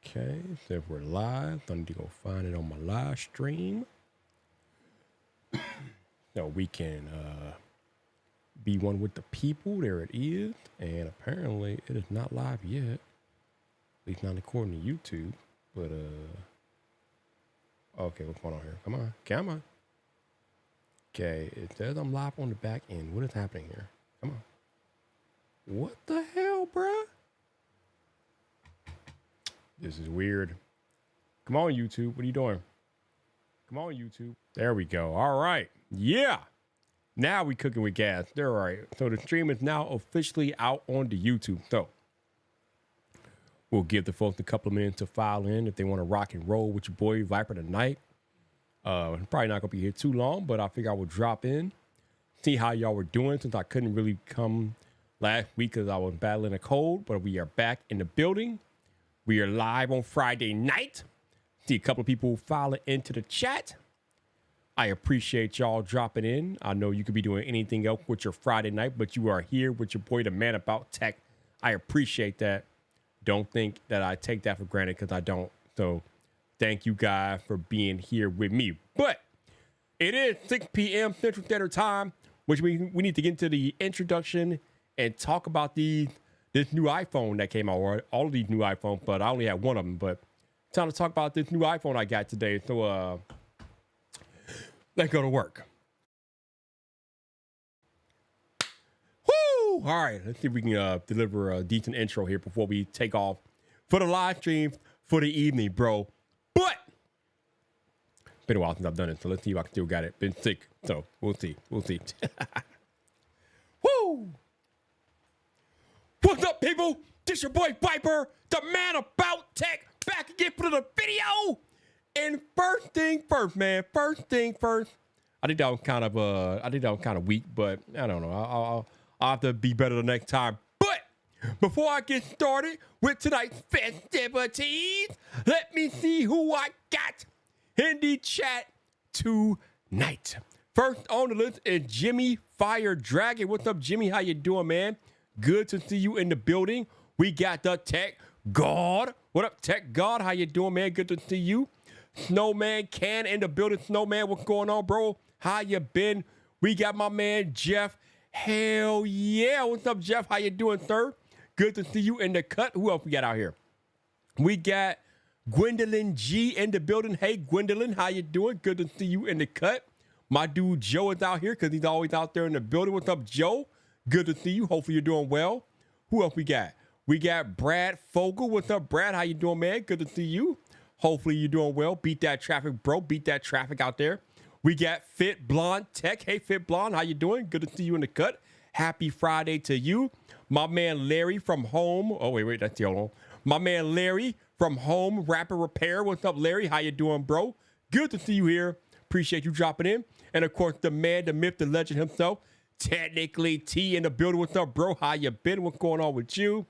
Okay, so if we're live, I need to go find it on my live stream. So we can be one with the people. There it is. And apparently it is not live yet. At least not according to YouTube. But okay, what's going on here? Come on. Okay, it says I'm live on the back end. What is happening here? Come on. What the hell, bruh? This is weird. Come on, YouTube. What are you doing? Come on, YouTube. There we go. All right. Yeah. Now we cooking with gas. They're all right. So the stream is now officially out on the YouTube. So we'll give the folks a couple of minutes to file in if they want to rock and roll with your boy Vyyyper tonight. Probably not gonna be here too long, but I figure I would drop in, see how y'all were doing since I couldn't really come last week because I was battling a cold. But we are back in the building. We are live on Friday night. See a couple of people filing into the chat. I appreciate y'all dropping in. I know you could be doing anything else with your Friday night, but you are here with your boy, the man about tech. I appreciate that. Don't think that I take that for granted because I don't. So thank you guys for being here with me. But it is 6 p.m. Central Standard Time, which we need to get into the introduction and talk about this new iPhone that came out, or all of these new iPhones, but I only have one of them. But time to talk about this new iPhone I got today. So let's go to work. Woo! All right, let's see if we can deliver a decent intro here before we take off for the live stream for the evening, bro. But been a while since I've done it, so let's see if I still got it. Been sick, so we'll see. Woo! What's up, people? This your boy Vyyyper, the man about tech, back again for the video. And first thing first, man. First thing first. I think that was kind of weak, but I don't know. I'll have to be better the next time. But before I get started with tonight's festivities, let me see who I got in the chat tonight. First on the list is Jimmy Fire Dragon. What's up, Jimmy? How you doing, man? Good to see you in the building. We got the Tech God. What up, Tech God? How you doing, man? Good to see you. Snowman Can in the building. Snowman, what's going on, bro? How you been? We got my man Jeff. Hell yeah. What's up, Jeff? How you doing, sir? Good to see you in the cut. Who else we got out here? We got Gwendolyn G in the building. Hey, Gwendolyn, how you doing? Good to see you in the cut. My dude Joe is out here because he's always out there in the building. What's up, Joe? Good to see you. Hopefully you're doing well. Who else we got? We got Brad Fogel. What's up, Brad? How you doing, man? Good to see you. Hopefully you're doing well. Beat that traffic, bro. Beat that traffic out there. We got Fit Blonde Tech. Hey, Fit Blonde, how you doing? Good to see you in the cut. Happy Friday to you. My man Larry from home. Oh, wait, that's the old one. My man Larry from home, Rapid Repair. What's up, Larry? How you doing, bro? Good to see you here. Appreciate you dropping in. And, of course, the man, the myth, the legend himself, Technically T in the building. What's up, bro? How you been? What's going on with you?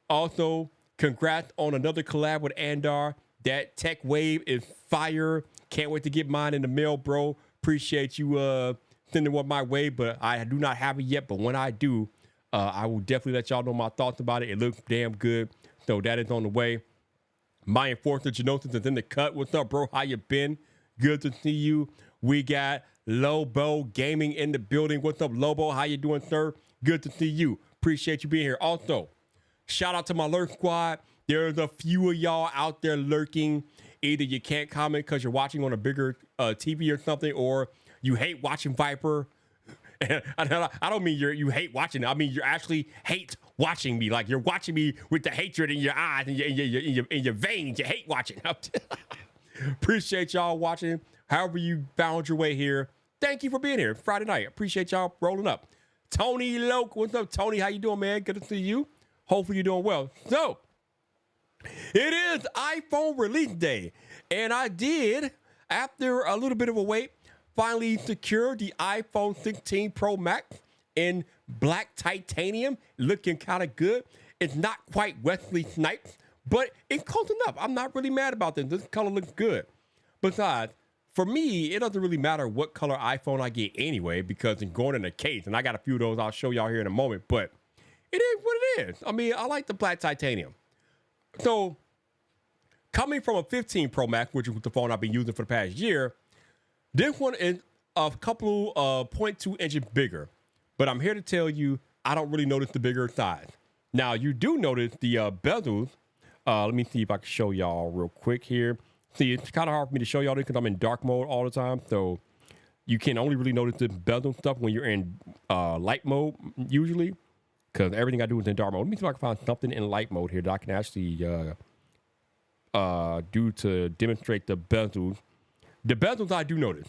Also, congrats on another collab with Andar. That tech wave is fire. Can't wait to get mine in the mail, bro. Appreciate you sending one my way, but I do not have it yet. But when I do, I will definitely let y'all know my thoughts about it. It looks damn good. So that is on the way. My Enforcer Genosis is in the cut. What's up, bro? How you been? Good to see you. We got Lobo Gaming in the building. What's up, Lobo? How you doing, sir? Good to see you. Appreciate you being here. Also, shout out to my lurk squad. There's a few of y'all out there lurking. Either you can't comment because you're watching on a bigger TV or something, or you hate watching Vyyyper. And I don't mean you hate watching it. I mean you actually hate watching me. Like you're watching me with the hatred in your eyes and in your veins. You hate watching. Appreciate y'all watching. However you found your way here. Thank you for being here Friday night. Appreciate y'all rolling up. Tony Loke, what's up, Tony? How you doing, man? Good to see you. Hopefully you're doing well. So, it is iPhone release day. And I did, after a little bit of a wait, finally secure the iPhone 16 Pro Max in black titanium. Looking kind of good. It's not quite Wesley Snipes, but it's close enough. I'm not really mad about this. This color looks good. Besides, for me, it doesn't really matter what color iPhone I get anyway, because it's going in a case, and I got a few of those I'll show y'all here in a moment, but it is what it is. I mean, I like the black titanium. So Coming from a 15 Pro Max, which is the phone I've been using for the past year, this one is a couple of 0.2 inches bigger. But I'm here to tell you, I don't really notice the bigger size. Now, you do notice the bezels. Let me see if I can show y'all real quick here. See, it's kind of hard for me to show y'all this because I'm in dark mode all the time. So you can only really notice the bezel stuff when you're in light mode, usually. Because everything I do is in dark mode. Let me see if I can find something in light mode here that I can actually do to demonstrate the bezels. The bezels I do notice.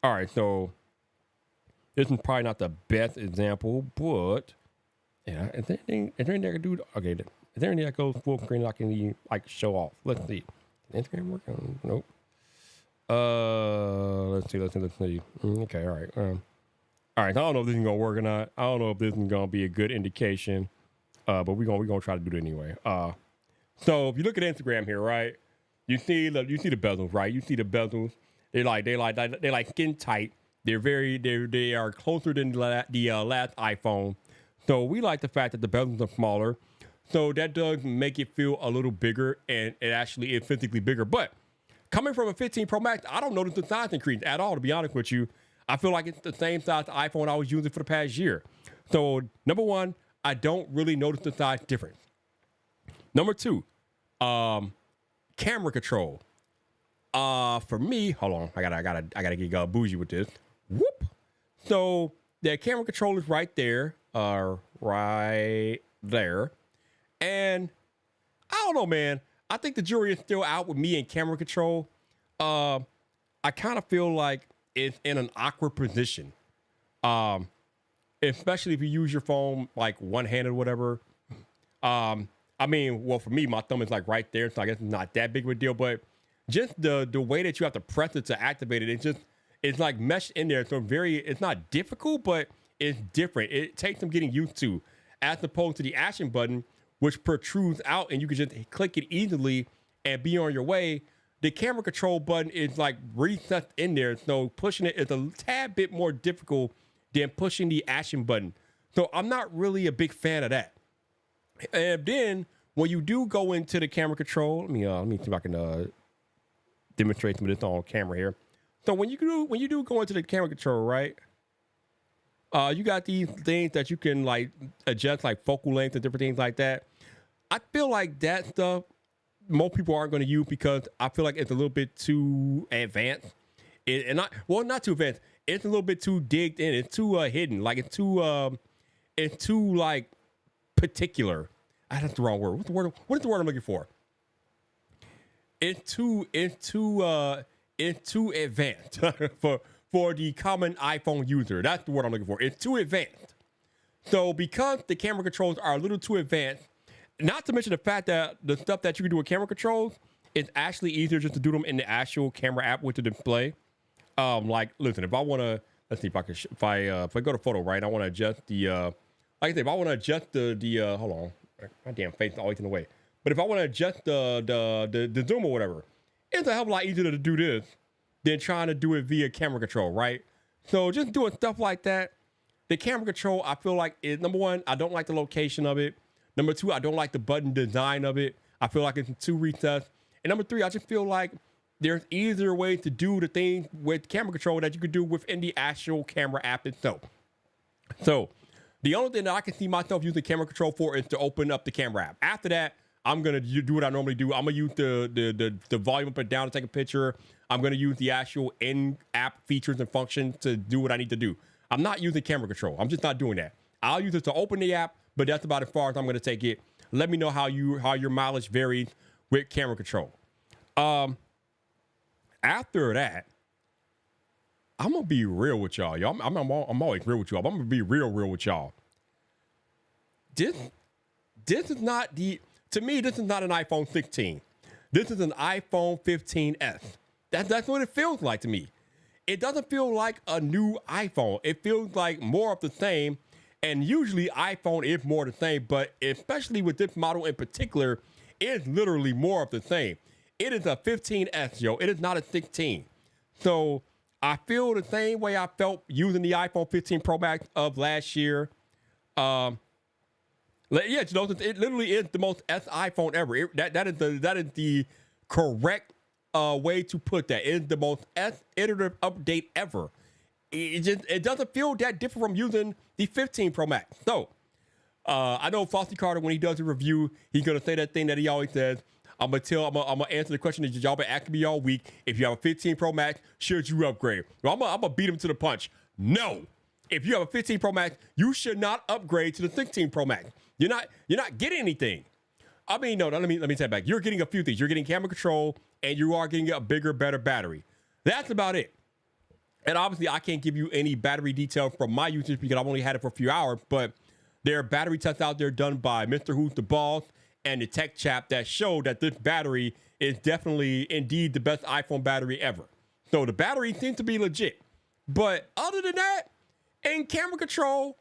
All right, so this is probably not the best example, but yeah, is there anything I can do? Okay, is there anything that goes full screen that I can like show off? Let's see. Instagram work? Nope. Let's see. Okay, all right. All right. I don't know if this is gonna work or not. I don't know if this is gonna be a good indication. But we're gonna try to do it anyway. So if you look at Instagram here, right? You see the bezels, right? You see the bezels. They're like skin tight. They are closer than the last iPhone. So we like the fact that the bezels are smaller. So that does make it feel a little bigger, and it actually is physically bigger. But coming from a 15 Pro Max, I don't notice the size increase at all, to be honest with you. I feel like it's the same size iPhone I was using for the past year. So number one, I don't really notice the size difference. Number two, camera control. For me, hold on, I gotta get bougie with this. Whoop. So the camera control is right there, right there. And I don't know, man. I think the jury is still out with me in camera control. I kind of feel like it's in an awkward position. Especially if you use your phone like one-handed or whatever. I mean, well, for me, my thumb is like right there, so I guess it's not that big of a deal. But just the way that you have to press it to activate it, it's like meshed in there. So it's not difficult, but it's different. It takes some getting used to, as opposed to the action button, which protrudes out and you can just click it easily and be on your way. The camera control button is like recessed in there. So pushing it is a tad bit more difficult than pushing the action button. So I'm not really a big fan of that. And then when you do go into the camera control, let me see if I can demonstrate some of this on camera here. So when you do go into the camera control, right? You got these things that you can like adjust, like focal length and different things like that. I feel like that stuff most people aren't going to use because I feel like it's a little bit too advanced. Not too advanced. It's a little bit too digged in. It's too hidden. Like it's too like particular. That's the wrong word. What is the word I'm looking for? It's too advanced for the common iPhone user. That's the word I'm looking for. It's too advanced. So because the camera controls are a little too advanced, not to mention the fact that the stuff that you can do with camera controls, it's actually easier just to do them in the actual camera app with the display. Like, listen, if I want to, let's see if I can, if I go to photo, right, I want to adjust the, like I said, if I want to adjust the hold on, my damn face is always in the way. But if I want to adjust the zoom or whatever, it's a hell of a lot easier to do this than trying to do it via camera control, right? So just doing stuff like that, the camera control, I feel like is, number one, I don't like the location of it. Number two, I don't like the button design of it. I feel like it's too recessed. And number three, I just feel like there's easier ways to do the thing with camera control that you could do within the actual camera app itself. So the only thing that I can see myself using camera control for is to open up the camera app. After that, I'm gonna do what I normally do. I'm gonna use the volume up and down to take a picture. I'm gonna use the actual in-app features and functions to do what I need to do. I'm not using camera control. I'm just not doing that. I'll use it to open the app, but that's about as far as I'm gonna take it. Let me know how your mileage varies with camera control. After that, I'm gonna be real with y'all. I'm always real with y'all. But I'm gonna be real with y'all. This is not to me, this is not an iPhone 16. This is an iPhone 15s. That's what it feels like to me. It doesn't feel like a new iPhone. It feels like more of the same. And usually iPhone is more of the same, but especially with this model in particular, it's literally more of the same. It is a 15s, yo. It is not a 16. So I feel the same way I felt using the iPhone 15 Pro Max of last year. Yeah, you know, it literally is the most S iPhone ever. That is the correct way to put that. It is the most iterative update ever. It doesn't feel that different from using the 15 Pro Max. So I know Frosty Carter, when he does a review, he's gonna say that thing that he always says. I'm gonna answer the question that y'all been asking me all week. If you have a 15 Pro Max, should you upgrade? Well, I'm gonna beat him to the punch. No. If you have a 15 Pro Max, you should not upgrade to the 16 Pro Max. You're not getting anything. I mean, no, let me take it back. You're getting a few things. You're getting camera control, and you are getting a bigger, better battery. That's about it. And obviously, I can't give you any battery detail from my usage because I've only had it for a few hours. But there are battery tests out there done by Mr. Who's the Boss and the tech chap that show that this battery is definitely, indeed, the best iPhone battery ever. So the battery seems to be legit. But other than that, in camera control,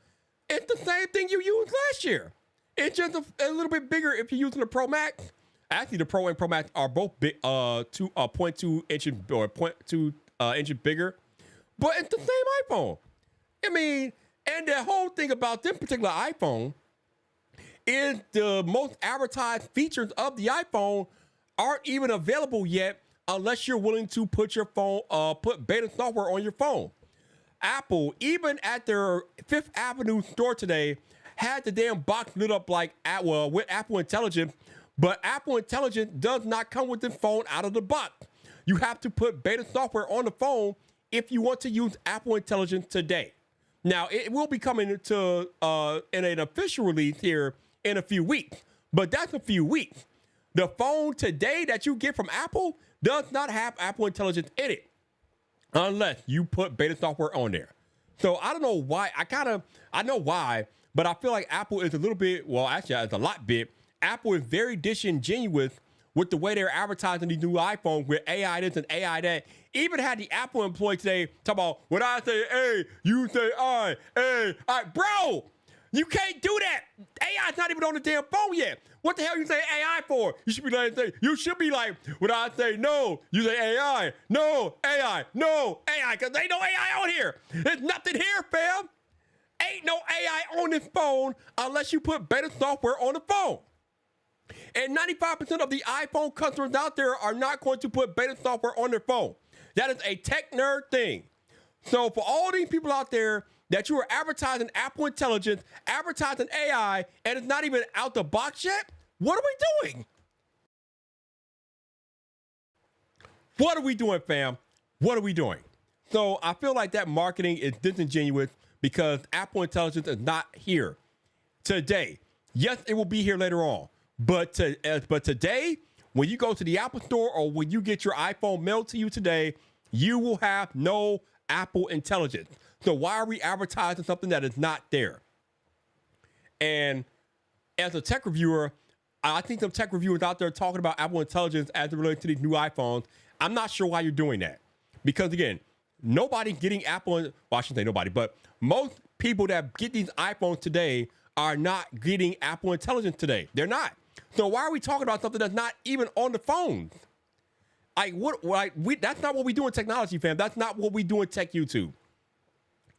it's the same thing you used last year. It's just a little bit bigger if you're using the Pro Max. Actually, the Pro and Pro Max are both big, 0.2 inches or 0.2 inches bigger. But it's the same iPhone. I mean, and the whole thing about this particular iPhone is the most advertised features of the iPhone aren't even available yet unless you're willing to put your phone, put beta software on your phone. Apple, even at their Fifth Avenue store today, had the damn box lit up like, well, with Apple Intelligence, but Apple Intelligence does not come with the phone out of the box. You have to put beta software on the phone if you want to use Apple Intelligence today. Now, it will be coming to in an official release here in a few weeks, but that's a few weeks. The phone today that you get from Apple does not have Apple Intelligence in it unless you put beta software on there. So I don't know why. I know why, but I feel like Apple is a little bit, well, actually, it's a lot bit. Apple is very disingenuous with the way they're advertising these new iPhones with AI this and AI that. Even had the Apple employee today talk about, when I say A, you say I, A, I. Bro, you can't do that. AI's not even on the damn phone yet. What the hell you say AI for? You should be like, when I say no, you say AI, no, AI, no, AI, because ain't no AI on here. There's nothing here, fam. Ain't no AI on this phone unless you put better software on the phone. And 95% of the iPhone customers out there are not going to put beta software on their phone. That is a tech nerd thing. So for all these people out there that you are advertising Apple Intelligence, advertising AI, and it's not even out the box yet, what are we doing? What are we doing, fam? What are we doing? So I feel like that marketing is disingenuous because Apple Intelligence is not here today. Yes, it will be here later on. But today, when you go to the Apple Store or when you get your iPhone mailed to you today, you will have no Apple Intelligence. So why are we advertising something that is not there? And as a tech reviewer, I think some tech reviewers out there talking about Apple Intelligence as it relates to these new iPhones. I'm not sure why you're doing that. Because again, nobody getting Apple, well, I shouldn't say nobody, but most people that get these iPhones today are not getting Apple Intelligence today. They're not. So why are we talking about something that's not even on the phones? That's not what we do in technology, fam. That's not what we do in Tech YouTube.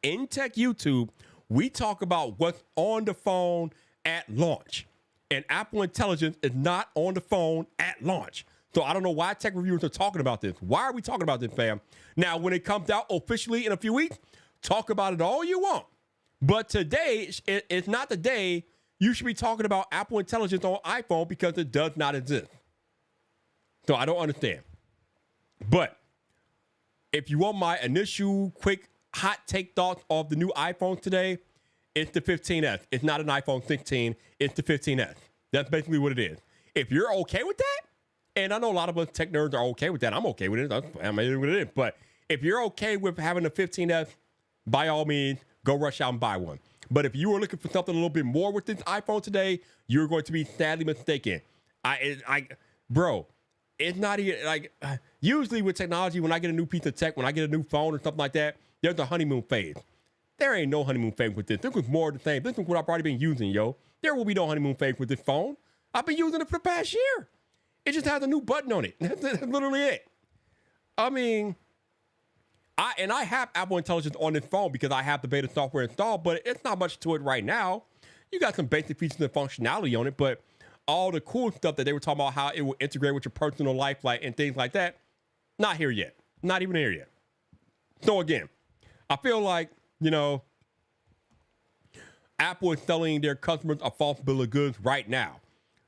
In Tech YouTube, we talk about what's on the phone at launch. And Apple Intelligence is not on the phone at launch. So I don't know why tech reviewers are talking about this. Why are we talking about this, fam? Now, when it comes out officially in a few weeks, talk about it all you want. But today, it's not the day you should be talking about Apple Intelligence on iPhone because it does not exist. So I don't understand. But if you want my initial quick hot take thoughts of the new iPhone today, it's the 15S. It's not an iPhone 16. It's the 15S. That's basically what it is. If you're okay with that, and I know a lot of us tech nerds are okay with that. I'm okay with it. I'm okay with it. But if you're okay with having a 15S, by all means, go rush out and buy one. But if you are looking for something a little bit more with this iPhone today, you're going to be sadly mistaken. Bro, it's not even like, usually with technology, when I get a new piece of tech, when I get a new phone or something like that, there's a honeymoon phase. There ain't no honeymoon phase with this. This was more of the same. This is what I've already been using, yo. There will be no honeymoon phase with this phone. I've been using it for the past year. It just has a new button on it. That's literally it. I mean, I have Apple Intelligence on this phone because I have the beta software installed, but it's not much to it right now. You got some basic features and functionality on it, but all the cool stuff that they were talking about, how it will integrate with your personal life, like and things like that. Not here yet. Not even here yet. So again, I feel like, you know, Apple is selling their customers a false bill of goods right now.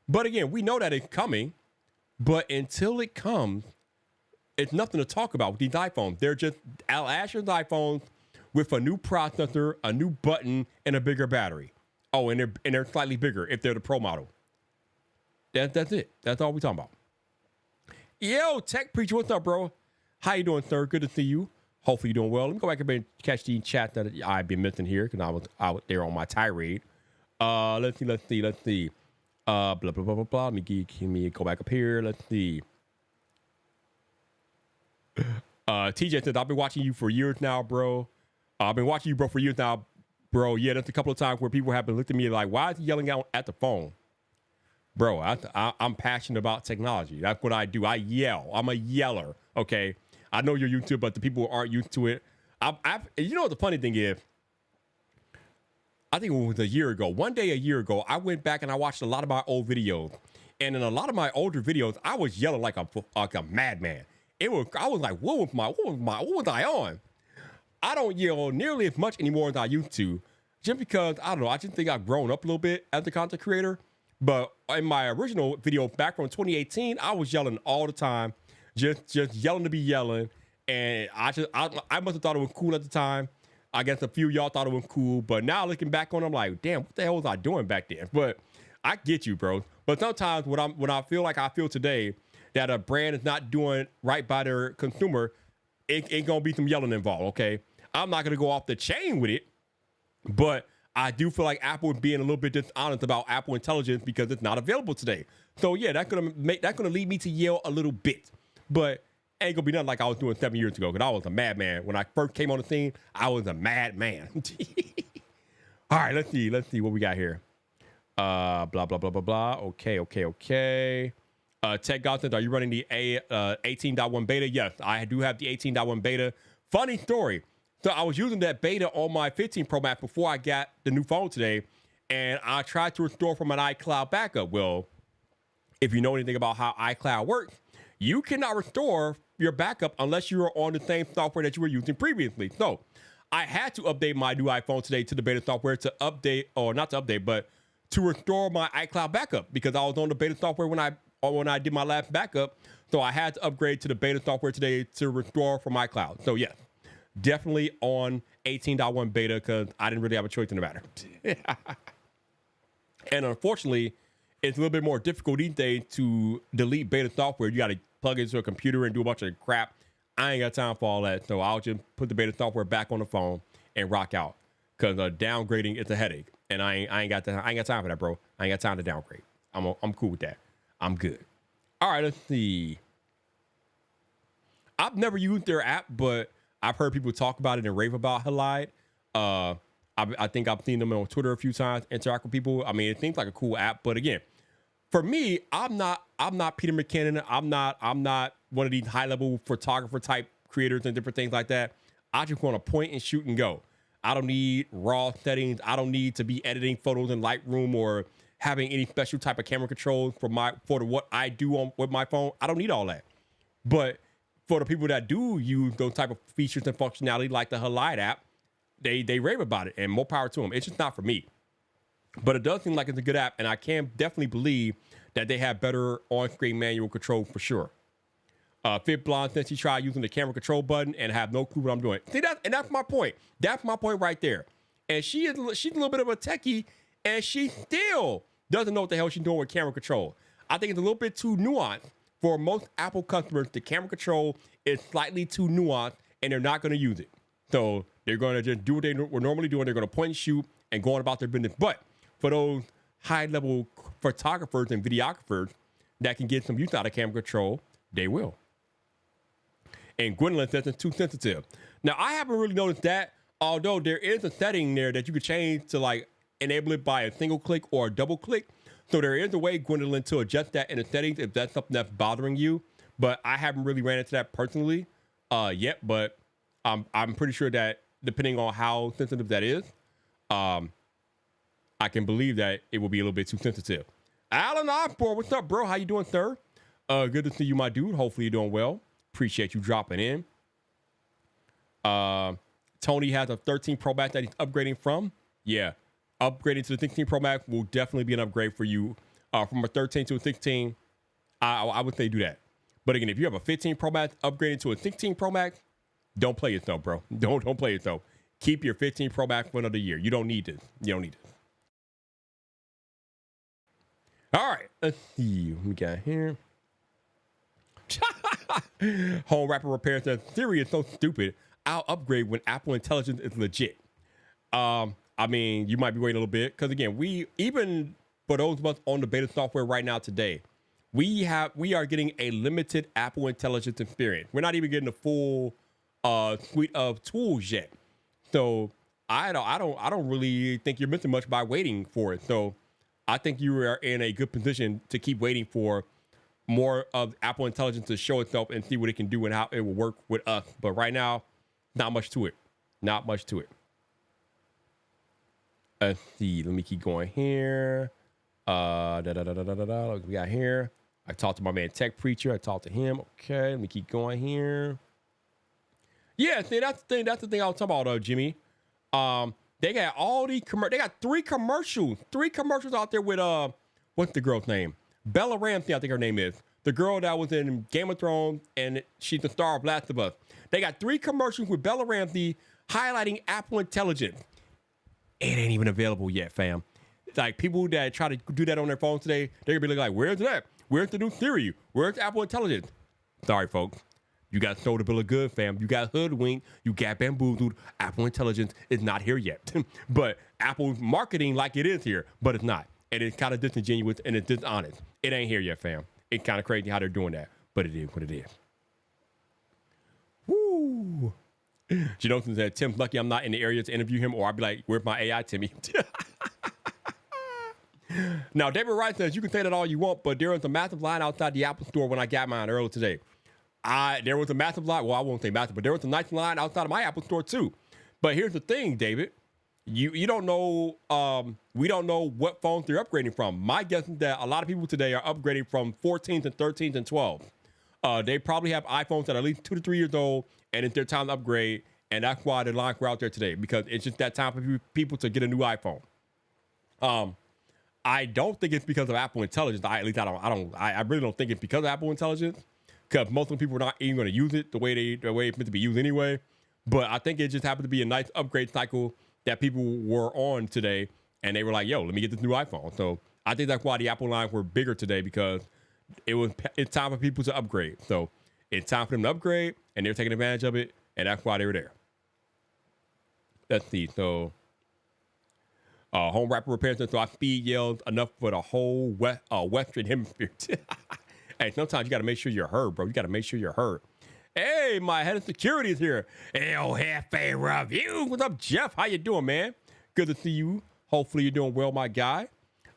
But again, we know that it's coming. But until it comes, it's nothing to talk about with these iPhones. They're just last year's iPhones with a new processor, a new button, and a bigger battery. Oh, and they're slightly bigger if they're the Pro model. That's it. That's all we're talking about. Yo, Tech Preacher, what's up, bro? How you doing, sir? Good to see you. Hopefully you're doing well. Let me go back and catch the chat that I've been missing here because I was out there on my tirade. Let's see. Blah, blah, blah, blah, blah. Let me go back up here. Let's see. TJ says, I've been watching you for years now, bro. I've been watching you, bro, for years now, bro. Yeah, that's a couple of times where people have been looking at me like, why is he yelling out at the phone? Bro, I'm passionate about technology. That's what I do. I yell. I'm a yeller, okay? I know you're YouTube, but the people who aren't used to it. You know what the funny thing is? I think it was a year ago. One day a year ago, I went back and I watched a lot of my old videos. And in a lot of my older videos, I was yelling like a madman. I was like, what was I on? I don't yell nearly as much anymore as I used to. Just because, I don't know, I just think I've grown up a little bit as a content creator. But in my original video back from 2018, I was yelling all the time. Just yelling to be yelling. And I must have thought it was cool at the time. I guess a few of y'all thought it was cool, but now looking back on it, I'm like, damn, what the hell was I doing back then? But I get you, bro. But sometimes when I feel like I feel today that a brand is not doing right by their consumer, it ain't gonna be some yelling involved, okay? I'm not gonna go off the chain with it, but I do feel like Apple is being a little bit dishonest about Apple Intelligence because it's not available today. So yeah, that's gonna lead me to yell a little bit, but ain't gonna be nothing like I was doing 7 years ago because I was a madman. When I first came on the scene, I was a madman. All right, let's see what we got here. Blah, blah, blah, blah, blah. Okay. Tech God says, are you running the 18.1 beta? Yes, I do have the 18.1 beta. Funny story. So I was using that beta on my 15 Pro Max before I got the new phone today, and I tried to restore from an iCloud backup. Well, if you know anything about how iCloud works, you cannot restore your backup unless you are on the same software that you were using previously. So I had to update my new iPhone today to the beta software to update, or not to update, but to restore my iCloud backup because I was on the beta software when I did my last backup. So I had to upgrade to the beta software today to restore from iCloud. So yes, definitely on 18.1 beta because I didn't really have a choice in the matter. And unfortunately, it's a little bit more difficult these days to delete beta software. You got to plug it into a computer and do a bunch of crap. I ain't got time for all that. So I'll just put the beta software back on the phone and rock out because downgrading is a headache. And I ain't got time for that, bro. I ain't got time to downgrade. I'm cool with that. I'm good. All right, let's see. I've never used their app, but I've heard people talk about it and rave about Halide. I think I've seen them on Twitter a few times, interact with people. I mean, it seems like a cool app, but again, for me, I'm not Peter McKinnon. I'm not one of these high-level photographer type creators and different things like that. I just want to point and shoot and go. I don't need raw settings. I don't need to be editing photos in Lightroom or having any special type of camera controls for what I do with my phone. I don't need all that. But for the people that do use those type of features and functionality like the Halide app, they rave about it, and more power to them. It's just not for me. But it does seem like it's a good app, and I can definitely believe that they have better on-screen manual control for sure. Fit Blonde says she tried using the camera control button and have no clue what I'm doing. See, that's my point. That's my point right there. And she's a little bit of a techie, and she still doesn't know what the hell she's doing with camera control. I think it's a little bit too nuanced for most Apple customers. The camera control is slightly too nuanced, and they're not going to use it. So they're going to just do what they were normally doing. They're going to point and shoot and go on about their business. But for those high-level photographers and videographers that can get some use out of camera control, they will. And Gwendolyn says it's too sensitive. Now, I haven't really noticed that, although there is a setting there that you could change to like enable it by a single click or a double click. So there is a way, Gwendolyn, to adjust that in the settings if that's something that's bothering you. But I haven't really ran into that personally yet. But I'm pretty sure that depending on how sensitive that is, I can believe that it will be a little bit too sensitive. Alan Osborne, what's up, bro? How you doing, sir? Good to see you, my dude. Hopefully you're doing well. Appreciate you dropping in. Tony has a 13 Pro Max that he's upgrading from. Yeah, upgrading to the 16 Pro Max will definitely be an upgrade for you. From a 13 to a 16, I would say do that. But again, if you have a 15 Pro Max upgrading to a 16 Pro Max, don't play yourself, bro. Don't play yourself. Keep your 15 Pro Max for another year. You don't need this. You don't need this. All right, let's see what we got here. Home Rapper Repair says Siri is so stupid. I'll upgrade when Apple Intelligence is legit. I mean, you might be waiting a little bit because again, even for those of us on the beta software right now today, we are getting a limited Apple Intelligence experience. We're not even getting the full suite of tools yet. So I don't really think you're missing much by waiting for it. So I think you are in a good position to keep waiting for more of Apple Intelligence to show itself and see what it can do and how it will work with us. But right now, not much to it. Not much to it. Let's see. Let me keep going here. What we got here. I talked to my man Tech Preacher. I talked to him. Okay, let me keep going here. Yeah, see, that's the thing. That's the thing I was talking about, Jimmy. They got all these they got three commercials out there with what's the girl's name? Bella Ramsey, I think her name is. The girl that was in Game of Thrones, and she's the star of Last of Us. They got 3 commercials with Bella Ramsey highlighting Apple Intelligence. It ain't even available yet, fam. It's like people that try to do that on their phones today, they're gonna be like, where's that? Where's the new Siri? Where's Apple Intelligence? Sorry, folks. You got sold a bill of good, fam. You got hoodwinked. You got bamboozled. Apple Intelligence is not here yet. But Apple's marketing like it is here, but it's not. And it's kind of disingenuous and it's dishonest. It ain't here yet, fam. It's kind of crazy how they're doing that, but it is what it is. Woo. Janosen said, Tim's lucky I'm not in the area to interview him, or I'd be like, where's my AI, Timmy? Now, David Wright says, you can say that all you want, but there was a massive line outside the Apple store when I got mine earlier today. There was a massive line. Well, I won't say massive, but there was a nice line outside of my Apple store too. But here's the thing, David. You don't know, we don't know what phones they're upgrading from. My guess is that a lot of people today are upgrading from 14s and 13s and 12s. They probably have iPhones that are at least 2 to 3 years old, and it's their time to upgrade. And that's why the lines were out there today, because it's just that time for people to get a new iPhone. I don't think it's because of Apple Intelligence. I really don't think it's because of Apple Intelligence, because most of the people are not even going to use it the way it's meant to be used anyway. But I think it just happened to be a nice upgrade cycle that people were on today, and they were like, yo, let me get this new iPhone. So I think that's why the Apple lines were bigger today, because it's time for people to upgrade. So it's time for them to upgrade, and they're taking advantage of it, and that's why they were there. Let's see. So Home Rapper Repair says, so I speed yelled enough for the whole Western Hemisphere. Hey, sometimes you got to make sure you're heard, bro. You got to make sure you're heard. Hey, my head of security is here. El Jefe Review. What's up, Jeff? How you doing, man? Good to see you. Hopefully you're doing well, my guy.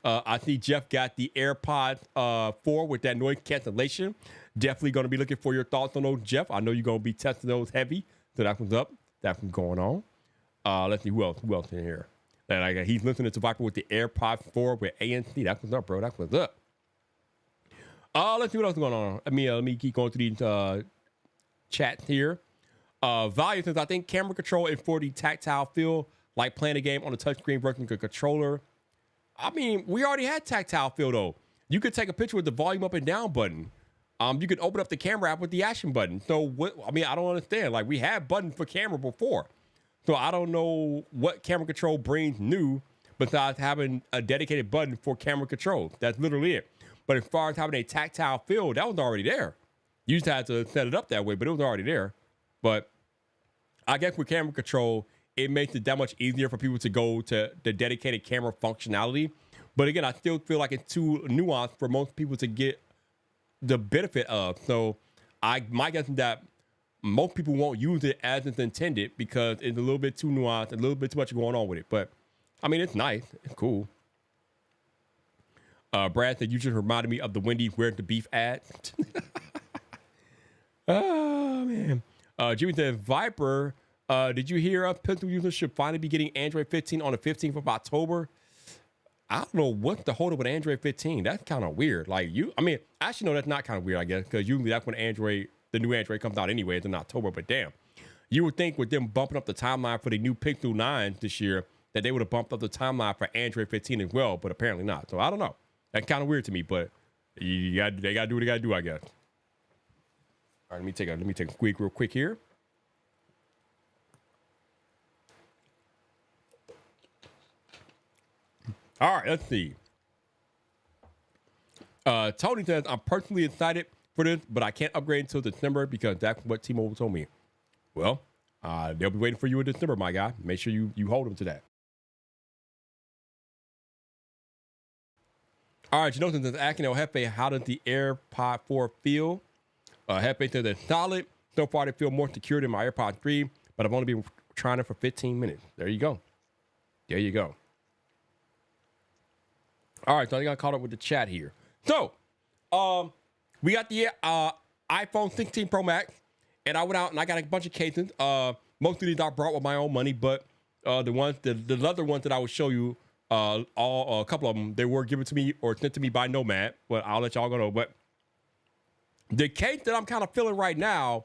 I see Jeff got the AirPods 4 with that noise cancellation. Definitely going to be looking for your thoughts on those, Jeff. I know you're going to be testing those heavy. So that one's up. That one's going on. Let's see who else in here. Like, he's listening to Vyyyper with the AirPods 4 with ANC. That one's up, bro. That one's up. Let's see what else is going on. Let me keep going through these chats here. Value says, I think camera control is for the tactile feel, like playing a game on a touchscreen versus a controller. I mean, we already had tactile feel though. You could take a picture with the volume up and down button. You could open up the camera app with the action button. So what? I mean, I don't understand. Like, we had buttons for camera before, so I don't know what camera control brings new besides having a dedicated button for camera control. That's literally it. But as far as having a tactile feel, that was already there. You just had to set it up that way, but it was already there. But I guess with camera control, it makes it that much easier for people to go to the dedicated camera functionality. But again, I still feel like it's too nuanced for most people to get the benefit of. So my guess is that most people won't use it as it's intended because it's a little bit too nuanced, a little bit too much going on with it. But I mean, it's nice. It's cool. Brad said, you just reminded me of the Wendy's Where's the Beef ad. Oh, man. Jimmy said, Vyyyper, did you hear us pencil users should finally be getting Android 15 on the 15th of October? I don't know what the hold up with Android 15. That's kind of weird. Like I mean, actually, no, that's not kind of weird, I guess, because usually that's when the new Android comes out anyway. It's in October, but damn. You would think with them bumping up the timeline for the new Pixel 9 this year that they would have bumped up the timeline for Android 15 as well, but apparently not. So I don't know. That's kind of weird to me, but they got to do what they got to do, I guess. All right, let me take a squeak real quick here. All right, let's see. Tony says, I'm personally excited for this, but I can't upgrade until December because that's what T-Mobile told me. Well, they'll be waiting for you in December, my guy. Make sure you hold them to that. All right, Jonathan says, asking El Jefe, how does the AirPod 4 feel? Jefe says, it's solid. So far, they feel more secure than my AirPod 3, but I've only been trying it for 15 minutes. There you go. There you go. All right, so I think I caught up with the chat here. So, we got the iPhone 16 Pro Max, and I went out and I got a bunch of cases. Most of these I brought with my own money, but the leather ones that I would show you, a couple of them, they were given to me or sent to me by Nomad. But I'll let y'all know. But the case that I'm kind of feeling right now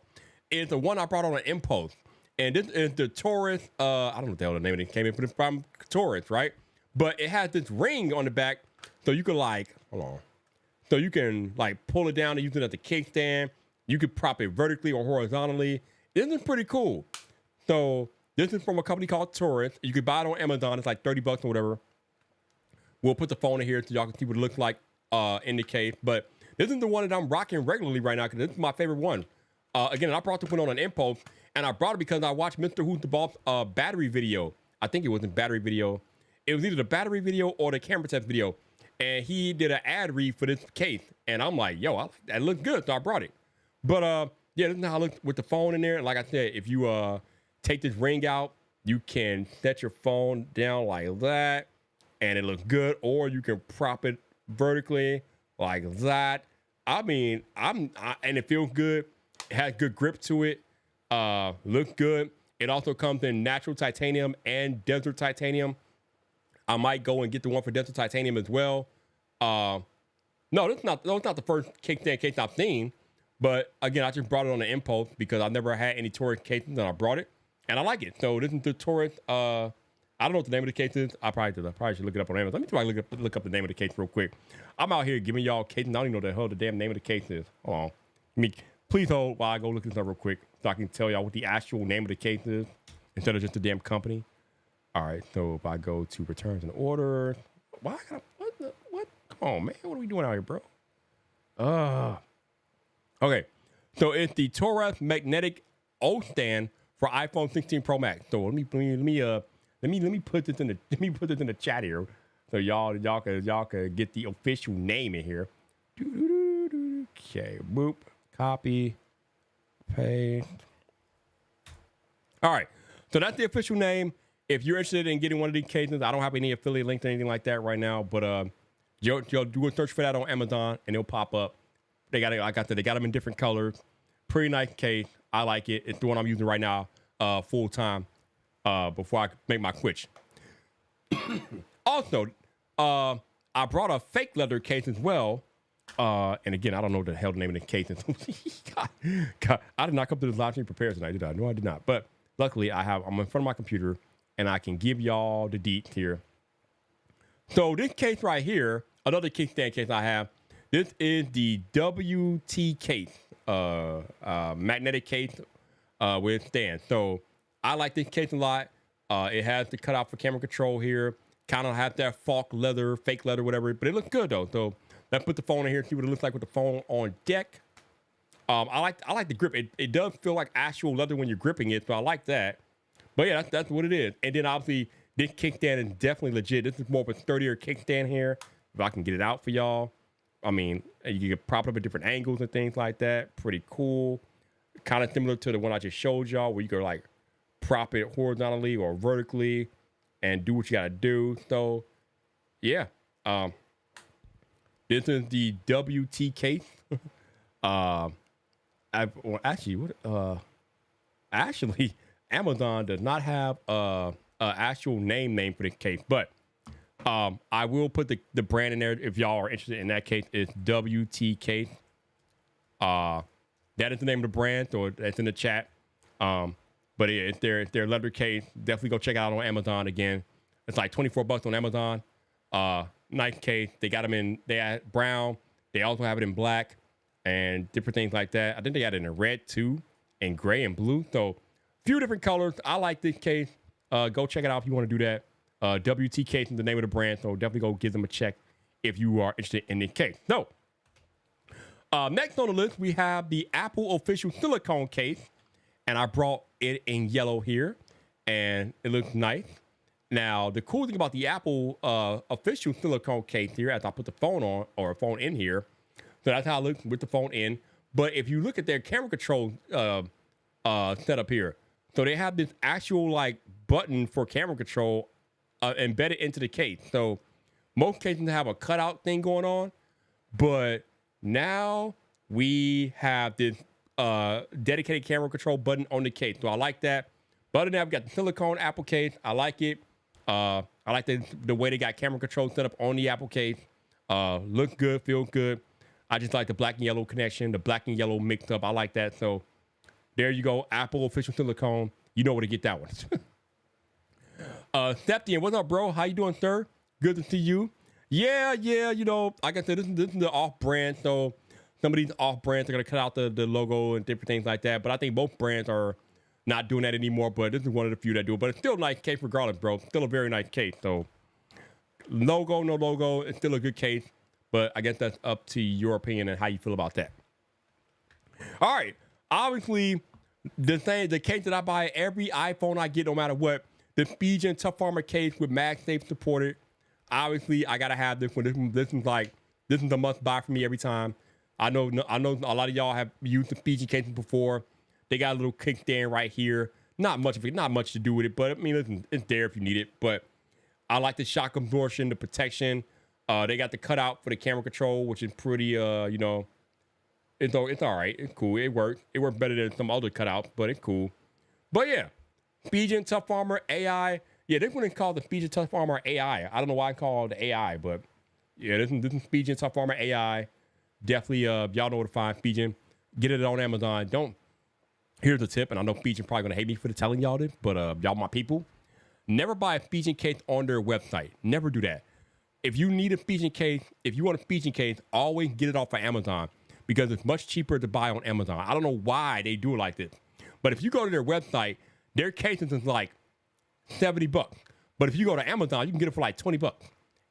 is the one I brought on an impulse, and this is the Taurus. I don't know what the hell the name of it came in, but it's from Taurus, right? But it has this ring on the back, so you can hold on. So you can pull it down and use it as a kickstand. You could prop it vertically or horizontally. This is pretty cool. So this is from a company called Taurus. You can buy it on Amazon. It's like $30 or whatever. We'll put the phone in here so y'all can see what it looks like in the case. But this is the one that I'm rocking regularly right now because this is my favorite one. Again, I brought this one on an impulse, and I brought it because I watched Mr. Who's the Boss battery video. I think it was a battery video. It was either the battery video or the camera test video. And he did an ad read for this case. And I'm like, yo, I like that. It looks good. So I brought it. But yeah, this is how it looks with the phone in there. And like I said, if you take this ring out, you can set your phone down like that. And it looks good. Or you can prop it vertically like that. I mean, and it feels good. It has good grip to it. Looks good. It also comes in natural titanium and desert titanium. I might go and get the one for Desert Titanium as well. No, it's not the first kickstand case I've seen. But again, I just brought it on the impulse because I've never had any Taurus cases and I brought it. And I like it. So this is the Taurus. I don't know what the name of the case is. I probably should look it up on Amazon. Let me try to look up the name of the case real quick. I'm out here giving y'all cases. I don't even know the hell the damn name of the case is. Hold on. Please hold while I go look this up real quick so I can tell y'all what the actual name of the case is instead of just the damn company. All right, so if I go to returns and orders, what? Come on, man, what are we doing out here, bro? Okay, so it's the Taurus magnetic O stand for iPhone 16 Pro Max. So let me put this in the chat here, so y'all can get the official name in here. Okay, boop, copy, paste. All right, so that's the official name. If you're interested in getting one of these cases, I don't have any affiliate links or anything like that right now, but you'll do a search for that on Amazon and it'll pop up. They got it, like I said, they got them in different colors. Pretty nice case. I like it. It's the one I'm using right now, full time, before I make my switch. Also, I brought a fake leather case as well. And again, I don't know what the hell the name of the case is. God, I did not come to this live stream prepared tonight, did I? No, I did not. But luckily, I'm in front of my computer. And I can give y'all the deets here. So this case right here, another kickstand case I have, this is the WT case, magnetic case with stand. So I like this case a lot. It has the cutout for camera control here. Kind of has that fake leather, whatever. But it looks good though. So let's put the phone in here, see what it looks like with the phone on deck. I like the grip. It does feel like actual leather when you're gripping it, so I like that. But yeah, that's what it is. And then obviously, this kickstand is definitely legit. This is more of a sturdier kickstand here. If I can get it out for y'all. I mean, you can prop it up at different angles and things like that. Pretty cool. Kind of similar to the one I just showed y'all, where you can prop it horizontally or vertically and do what you got to do. So, yeah. This is the WT case. Actually, Amazon does not have a actual name for this case, but I will put the brand in there if y'all are interested in that case. It's WTK. That is the name of the brand, so that's in the chat. But yeah, it's their leather case. Definitely go check it out on Amazon again. It's like $24 on Amazon. Nice case. They got them in, they had brown. They also have it in black and different things like that. I think they got it in red too, and gray and blue. So a few different colors. I like this case. Go check it out if you want to do that. WTK is the name of the brand, so definitely go give them a check if you are interested in this case. So, next on the list, we have the Apple official silicone case, and I brought it in yellow here, and it looks nice. Now, the cool thing about the Apple official silicone case here, as I put the phone on, or phone in here, so that's how it looks with the phone in. But if you look at their camera control setup here, so they have this actual like button for camera control embedded into the case. So most cases have a cutout thing going on, but now we have this dedicated camera control button on the case. So I like that. But other than that, we got the silicone Apple case. I like it. I like the way they got camera control set up on the Apple case. Looks good, feels good. I just like the black and yellow connection, the black and yellow mixed up. I like that. So there you go. Apple official silicone. You know where to get that one. Septian, what's up, bro? How you doing, sir? Good to see you. Yeah. You know, like I said, this is the off-brand. So some of these off-brands are going to cut out the logo and different things like that. But I think both brands are not doing that anymore. But this is one of the few that do it. But it's still a nice case regardless, bro. Still a very nice case. So logo, no logo, it's still a good case. But I guess that's up to your opinion and how you feel about that. All right. Obviously, the case that I buy every iPhone I get, no matter what, the Speedgen Tough Armor case with MagSafe supported. Obviously, I gotta have this one. This is a must buy for me every time. I know a lot of y'all have used the Speedgen cases before. They got a little kickstand right here. Not much to do with it, but I mean, listen, it's there if you need it. But I like the shock absorption, the protection. They got the cutout for the camera control, which is pretty, you know, it's all right. It's cool. It works. It works better than some other cutouts, but it's cool. But yeah, Speedgen Tough Armor AI. Yeah, this one is called the Speedgen Tough Armor AI. I don't know why I call it AI, but yeah, this is Speedgen Tough Armor AI. Definitely, y'all know where to find Speedgen. Get it on Amazon. Here's a tip, and I know Speedgen probably gonna hate me for telling y'all this, but y'all my people, never buy a Speedgen case on their website. Never do that. If you need a Speedgen case, if you want a Speedgen case, always get it off of Amazon because it's much cheaper to buy on Amazon. I don't know why they do it like this, but if you go to their website, their cases is like $70. But if you go to Amazon, you can get it for like $20.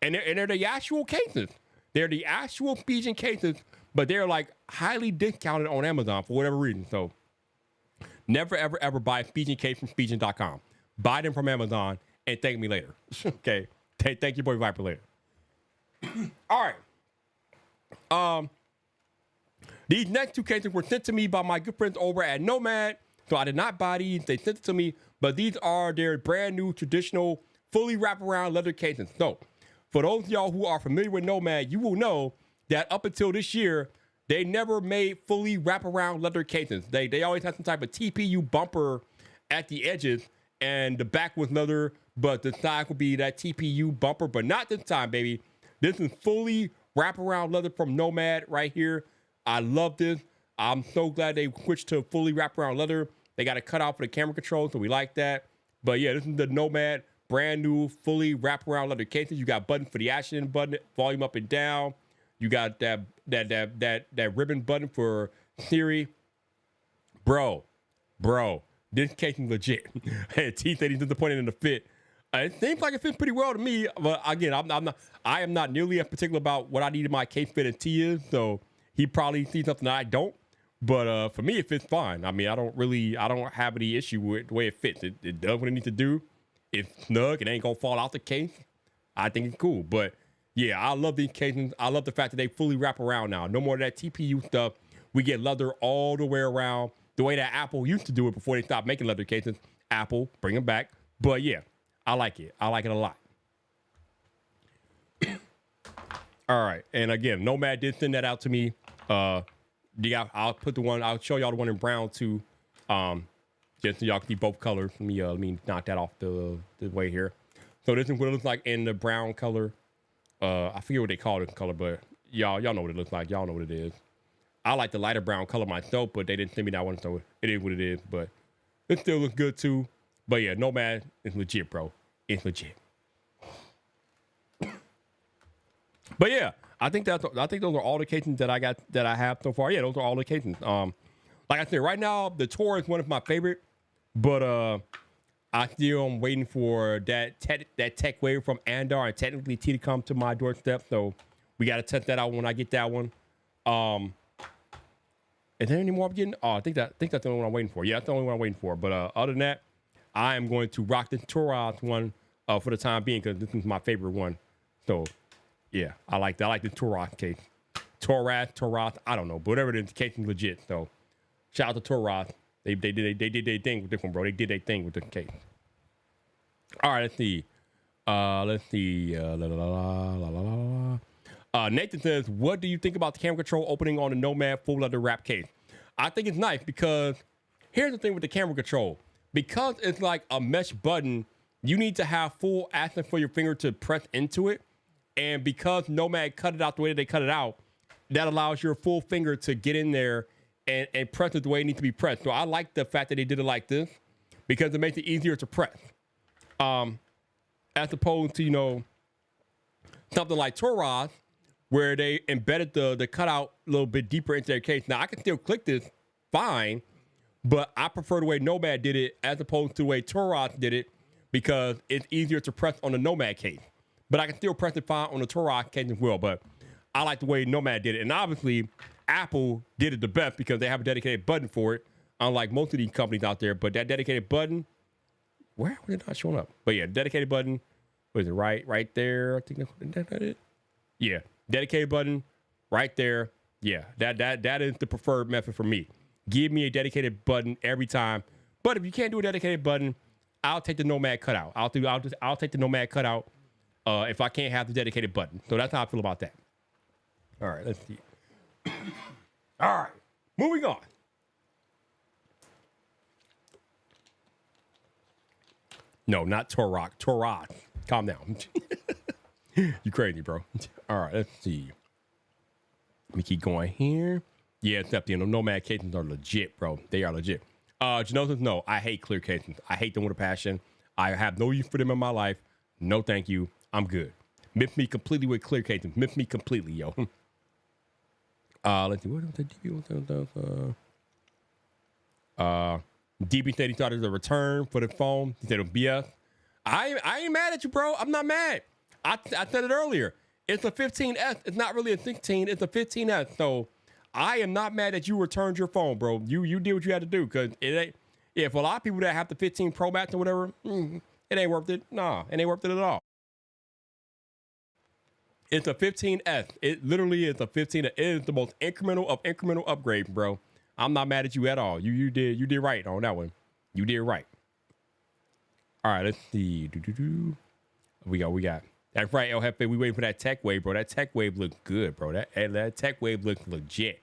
And they're the actual cases. They're the actual Speedgen cases, but they're like highly discounted on Amazon for whatever reason. So never, ever, ever buy a Speedgen case from Speedgen.com. Buy them from Amazon and thank me later. Okay. Thank your boy Vyyyper later. All right. These next two cases were sent to me by my good friends over at Nomad. So I did not buy these. They sent it to me, but these are their brand new traditional fully wraparound leather cases. So for those of y'all who are familiar with Nomad, you will know that up until this year, they never made fully wraparound leather cases. They always had some type of TPU bumper at the edges, and the back was leather, but the side would be that TPU bumper, but not this time, baby. This is fully wraparound leather from Nomad right here. I love this. I'm so glad they switched to fully wraparound leather. They got a cutout for the camera control, so we like that. But yeah, this is the Nomad brand new fully wraparound leather cases. You got buttons for the action button, volume up and down. You got that ribbon button for Siri. Bro, this case is legit. T said he's disappointed in the fit. It seems like it fits pretty well to me, but again, I am not nearly as particular about what I need in my case fit and T is, so he probably sees something that I don't. But for me, it fits fine. I mean, I don't have any issue with the way it fits. It does what it needs to do. It's snug. It ain't gonna fall out the case. I think it's cool. But yeah, I love these cases. I love the fact that they fully wrap around now. No more of that TPU stuff. We get leather all the way around, the way that Apple used to do it before they stopped making leather cases. Apple, bring them back. But yeah, I like it. I like it a lot. All right, and again, Nomad did send that out to me. I'll put the one. I'll show y'all the one in brown too. Just so y'all can see both colors. Let me knock that off the way here. So this is what it looks like in the brown color. I forget what they call this color, but y'all know what it looks like. Y'all know what it is. I like the lighter brown color myself, but they didn't send me that one, so it is what it is. But it still looks good too. But yeah, Nomad is legit, bro. It's legit. But yeah, I think those are all the cases that I have so far. Yeah, those are all the cases. Like I said, right now the Tour is one of my favorite, but I still am waiting for that tech wave from Andar and technically T to come to my doorstep. So we got to test that out when I get that one. Is there any more I'm getting? Oh, I think that's the only one I'm waiting for. Yeah, that's the only one I'm waiting for. But other than that, I am going to rock this Touras one for the time being because this is my favorite one. So yeah, I like that. I like the Touras case. Touras, I don't know, but whatever it is, the case is legit. So shout out to Touras. They did their thing with this one, bro. They did their thing with the case. All right, let's see. Nathan says, what do you think about the camera control opening on the Nomad full leather wrap case? I think it's nice because here's the thing with the camera control. Because it's like a mesh button, you need to have full access for your finger to press into it. And because Nomad cut it out the way that they cut it out, that allows your full finger to get in there and press it the way it needs to be pressed. So I like the fact that they did it like this because it makes it easier to press. As opposed to, you know, something like Touras, where they embedded the cutout a little bit deeper into their case. Now, I can still click this fine, but I prefer the way Nomad did it as opposed to the way Touras did it because it's easier to press on the Nomad case. But I can still press it fine on the Touras case as well. But I like the way Nomad did it. And obviously, Apple did it the best because they have a dedicated button for it, unlike most of these companies out there. But that dedicated button, where was it not showing up? But yeah, dedicated button, what is it, right there? I think that's it. Yeah, dedicated button, right there. Yeah, that is the preferred method for me. Give me a dedicated button every time. But if you can't do a dedicated button, I'll take the Nomad cutout. I'll take the Nomad cutout if I can't have the dedicated button. So that's how I feel about that. All right, let's see. All right, moving on. No, not Torok. Torot. Calm down. You crazy, bro. All right, let's see. Let me keep going here. Yeah, except, you know, Nomad cases are legit, bro. They are legit. Genosis, no, I hate clear cases. I hate them with a passion. I have no use for them in my life. No, thank you. I'm good. Miss me completely with clear cases. Miss me completely, yo. Let's see. What was the DB said he thought it was a return for the phone. He said it was BS. I ain't mad at you, bro. I'm not mad. I said it earlier. It's a 15S. It's not really a 16. It's a 15S. So I am not mad that you returned your phone, bro. You did what you had to do because it ain't. Yeah, for a lot of people that have the 15 Pro Max or whatever, it ain't worth it. Nah, it ain't worth it at all. It's a 15S. It literally is a 15. It is the most incremental upgrade, bro. I'm not mad at you at all. You did right on that one. You did right. All right, let's see. We got. That's right, El Jefe. We waiting for that tech wave, bro. That tech wave looks good, bro. That tech wave looks legit.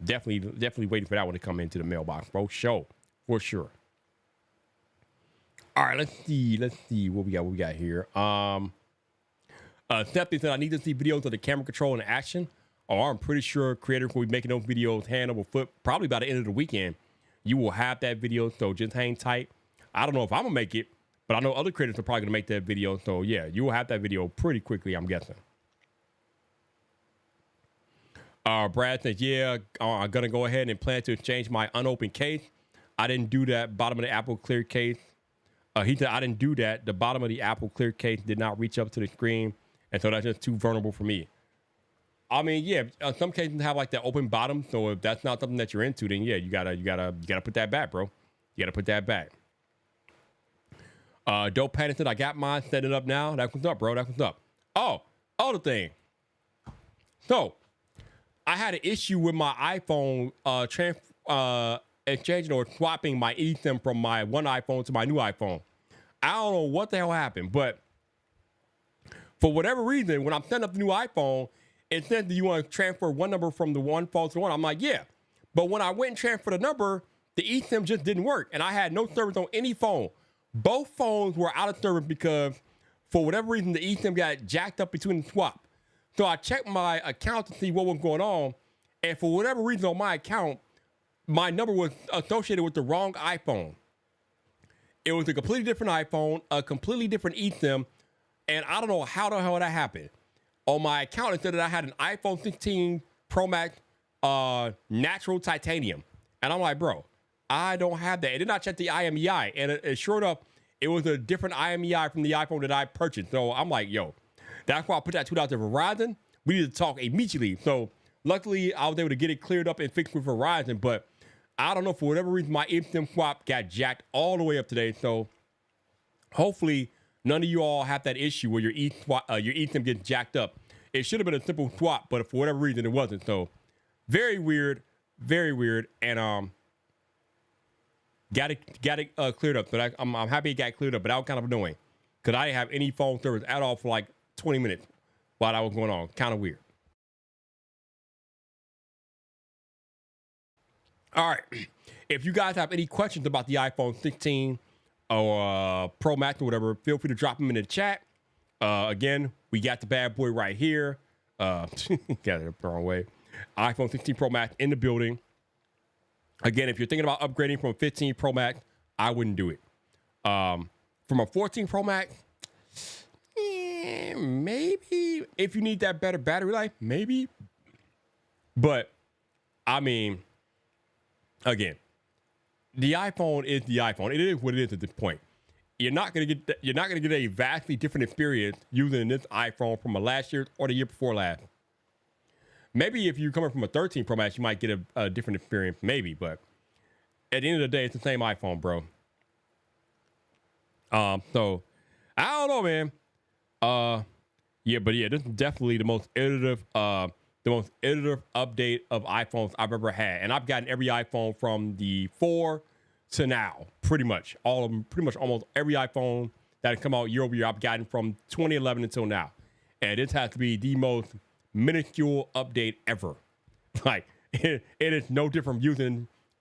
Definitely waiting for that one to come into the mailbox, bro. For sure. All right, let's see what we got here. Stephanie said I need to see videos of the camera control in action. Or I'm pretty sure creators will be making those videos hand over foot probably by the end of the weekend. You will have that video, so just hang tight. I don't know if I'm gonna make it, but I know other creators are probably gonna make that video. So yeah, you will have that video pretty quickly, I'm guessing. Brad says, yeah, I'm gonna go ahead and plan to exchange my unopened case. I didn't do that bottom of the Apple clear case. He said I didn't do that. The bottom of the Apple clear case did not reach up to the screen, and so that's just too vulnerable for me. I mean, yeah, some cases have like that open bottom. So if that's not something that you're into, then yeah, you gotta put that back, bro. You gotta put that back. Dope Panic said I got mine, set it up now. That's what's up, bro. That's what's up. Oh, other thing. So I had an issue with my iPhone exchanging or swapping my eSIM from my one iPhone to my new iPhone. I don't know what the hell happened, but for whatever reason, when I'm setting up the new iPhone, it says that you want to transfer one number from the one phone to the one. I'm like, yeah. But when I went and transferred the number, the eSIM just didn't work. And I had no service on any phone. Both phones were out of service because for whatever reason, the eSIM got jacked up between the swap. So I checked my account to see what was going on. And for whatever reason on my account, my number was associated with the wrong iPhone. It was a completely different iPhone, a completely different eSIM. And I don't know how the hell that happened. On my account, it said that I had an iPhone 16 Pro Max natural titanium. And I'm like, bro, I don't have that. And then I checked the IMEI. And sure enough, it was a different IMEI from the iPhone that I purchased. So I'm like, yo, that's why I put that tweet out to Verizon. We need to talk immediately. So luckily, I was able to get it cleared up and fixed with Verizon. But I don't know, for whatever reason, my eSIM swap got jacked all the way up today. So hopefully none of you all have that issue where your eSIM gets jacked up. It should have been a simple swap, but for whatever reason, it wasn't. So very weird, and got it cleared up. But I'm happy it got cleared up. But that was kind of annoying because I didn't have any phone service at all for like 20 minutes while that was going on. Kind of weird. All right. If you guys have any questions about the iPhone 16 or Pro Max or whatever, feel free to drop them in the chat. Again, we got the bad boy right here. Got it the wrong way. iPhone 16 Pro Max in the building. Again, if you're thinking about upgrading from a 15 Pro Max, I wouldn't do it. From a 14 Pro Max, maybe if you need that better battery life, maybe. But I mean, again, the iPhone is the iPhone. It is what it is at this point. You're not gonna get a vastly different experience using this iPhone from a last year or the year before last. Maybe if you're coming from a 13 Pro Max, you might get a different experience, maybe. But at the end of the day, it's the same iPhone, bro. So I don't know, man. Yeah, but yeah, this is definitely the most iterative update of iPhones I've ever had, and I've gotten every iPhone from the 4 to now, pretty much all of them, pretty much almost every iPhone that has come out year over year, I've gotten from 2011 until now, and this has to be the most minuscule update ever. Like it is no different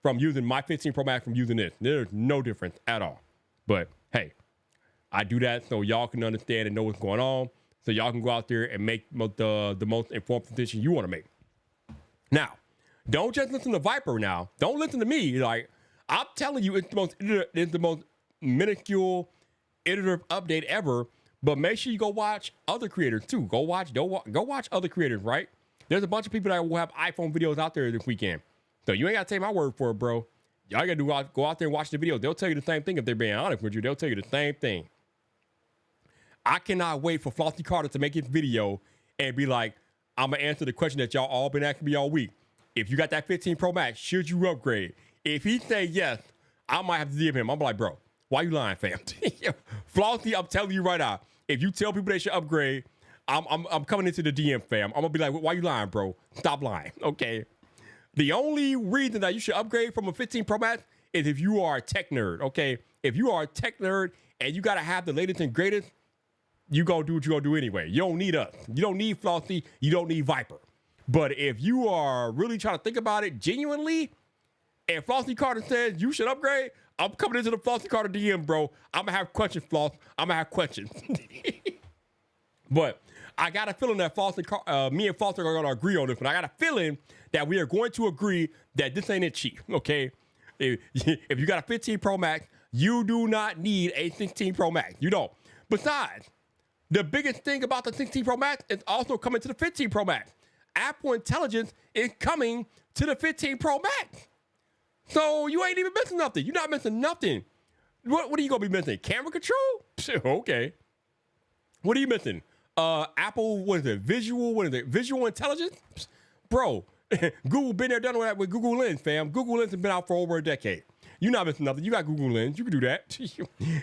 from using my 15 Pro Max from using this. There's no difference at all. But hey, I do that so y'all can understand and know what's going on, so y'all can go out there and make the most informed decision you want to make. Now, don't just listen to Vyyyper now. Don't listen to me. Like, I'm telling you, it's the most minuscule iterative update ever. But make sure you go watch other creators too. Go watch other creators, right? There's a bunch of people that will have iPhone videos out there this weekend. So you ain't got to take my word for it, bro. Y'all got to go out there and watch the videos. They'll tell you the same thing if they're being honest with you. They'll tell you the same thing. I cannot wait for Flossie Carter to make his video and be like, I'm going to answer the question that y'all all been asking me all week. If you got that 15 Pro Max, should you upgrade? If he say yes, I might have to DM him. I'm like, bro, why you lying, fam? Flossie, I'm telling you right now, if you tell people they should upgrade, I'm coming into the DM, fam. I'm going to be like, why you lying, bro? Stop lying, okay? The only reason that you should upgrade from a 15 Pro Max is if you are a tech nerd, okay? If you are a tech nerd and you got to have the latest and greatest, you gonna do what you gonna do anyway. You don't need us. You don't need Flossie. You don't need Vyyyper. But if you are really trying to think about it genuinely, and Flossie Carter says you should upgrade, I'm coming into the Flossie Carter DM, bro. I'm gonna have questions, Floss. I'm gonna have questions. But I got a feeling that me and Flossie are gonna agree on this. But I got a feeling that we are going to agree that this ain't it cheap. Okay, if you got a 15 Pro Max, you do not need a 16 Pro Max. You don't. Besides, the biggest thing about the 16 Pro Max is also coming to the 15 Pro Max. Apple Intelligence is coming to the 15 Pro Max. So you ain't even missing nothing. You're not missing nothing. What are you going to be missing? Camera control? Okay. What are you missing? Apple, what is it? Visual intelligence? Bro, Google been there, done that with Google Lens, fam. Google Lens has been out for over a decade. You're not missing nothing. You got Google Lens. You can do that.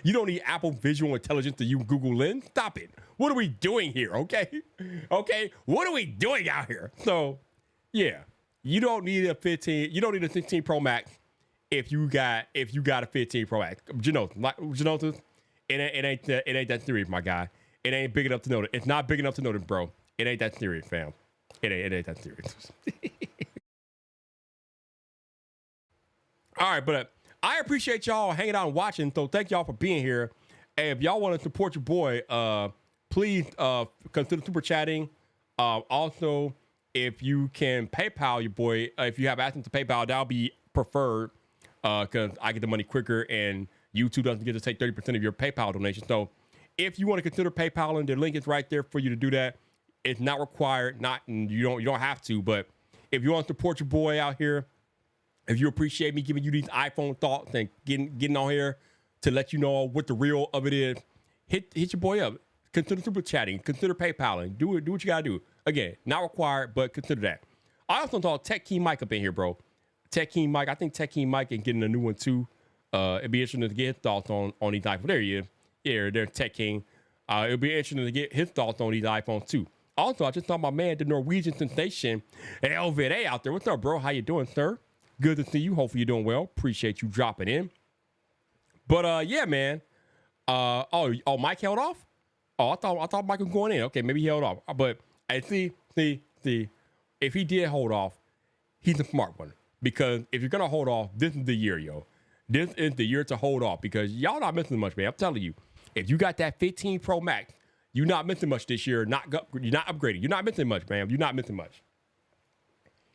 You don't need Apple Visual Intelligence to use Google Lens. Stop it. What are we doing here? Okay. Okay. What are we doing out here? So, yeah, you don't need a 15. You don't need a 16 Pro Max if you got a 15 Pro Max. Janotus, it ain't that serious, my guy. It ain't big enough to know it. It's not big enough to know it, bro. It ain't that serious, fam. It ain't that serious. All right, but I appreciate y'all hanging out and watching. So thank y'all for being here. And if y'all want to support your boy, please consider super chatting. Also, if you can PayPal your boy, if you have access to PayPal, that'll be preferred because I get the money quicker and YouTube doesn't get to take 30% of your PayPal donation. So if you want to consider PayPal, and the link is right there for you to do that. It's not required, you don't have to, but if you want to support your boy out here, if you appreciate me giving you these iPhone thoughts and getting on here to let you know what the real of it is, hit your boy up. Consider super chatting. Consider PayPaling. Do what you gotta do. Again, not required, but consider that. I also saw Tech King Mike up in here, bro. Tech King Mike. I think Tech King Mike is getting a new one too. It'd be interesting to get his thoughts on these iPhones. There he is. Yeah, there's Tech King. It'll be interesting to get his thoughts on these iPhones too. Also, I just saw my man, the Norwegian sensation, LVA out there. What's up, bro? How you doing, sir? Good to see you. Hopefully you're doing well. Appreciate you dropping in. But yeah, man. Oh, Mike held off? Oh, I thought Mike was going in. Okay, maybe he held off. But see, if he did hold off, he's a smart one. Because if you're gonna hold off, this is the year, yo. This is the year to hold off because y'all not missing much, man. I'm telling you. If you got that 15 Pro Max, you're not missing much this year. You're not upgrading. You're not missing much, man. You're not missing much.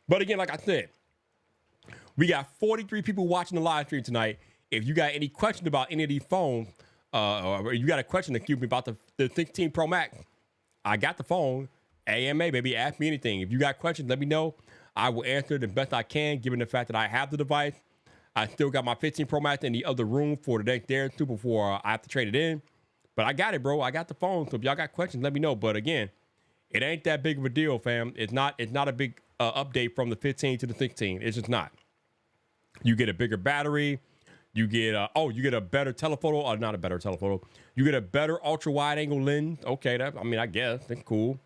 But again, like I said, we got 43 people watching the live stream tonight. If you got any questions about any of these phones, or you got a question, excuse me, about the 16 Pro Max, I got the phone. AMA, baby, ask me anything. If you got questions, let me know. I will answer the best I can, given the fact that I have the device. I still got my 15 Pro Max in the other room for the next day or two before I have to trade it in. But I got it, bro. I got the phone. So if y'all got questions, let me know. But again, it ain't that big of a deal, fam. It's not a big update from the 15 to the 16. It's just not. You get a bigger battery. You get you get a better telephoto, or not a better telephoto. You get a better ultra wide angle lens. Okay, I guess that's cool.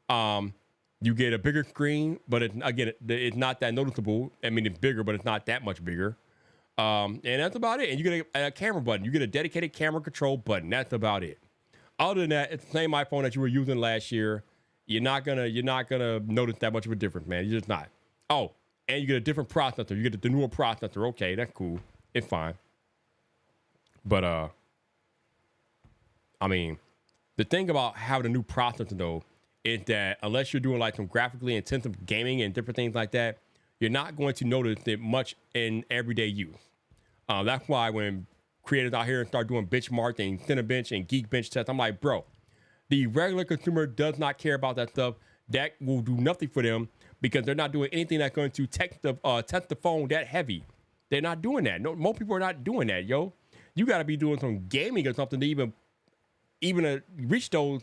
You get a bigger screen, but it's not that noticeable. I mean, it's bigger, but it's not that much bigger. And that's about it. And you get a camera button. You get a dedicated camera control button. That's about it. Other than that, it's the same iPhone that you were using last year. You're not gonna notice that much of a difference, man. You're just not. Oh, and you get a different processor. You get the newer processor. Okay, that's cool. It's fine. But I mean, the thing about having a new processor though is that unless you're doing like some graphically intensive gaming and different things like that, you're not going to notice it much in everyday use. That's why when creators out here start doing benchmark and Cinebench and Geekbench tests, I'm like, bro, the regular consumer does not care about that stuff. That will do nothing for them because they're not doing anything that's going to test the phone that heavy. They're not doing that. No, most people are not doing that, yo. You got to be doing some gaming or something to even reach those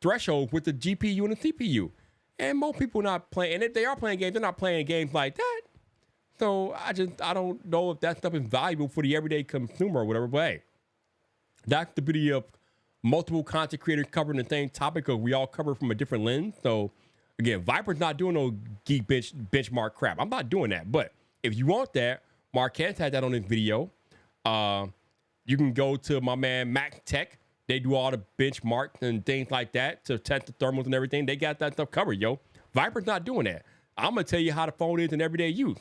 thresholds with the GPU and the CPU. And most people not playing. And if they are playing games, they're not playing games like that. So I don't know if that stuff is valuable for the everyday consumer or whatever. But hey, that's the beauty of multiple content creators covering the same topic, because we all cover from a different lens. So again, Vyyper's not doing no benchmark crap. I'm not doing that. But if you want that, Marquez had that on his video. You can go to my man Max Tech. They do all the benchmarks and things like that to test the thermals and everything. They got that stuff covered, yo. Vyyper's not doing that. I'm going to tell you how the phone is in everyday use.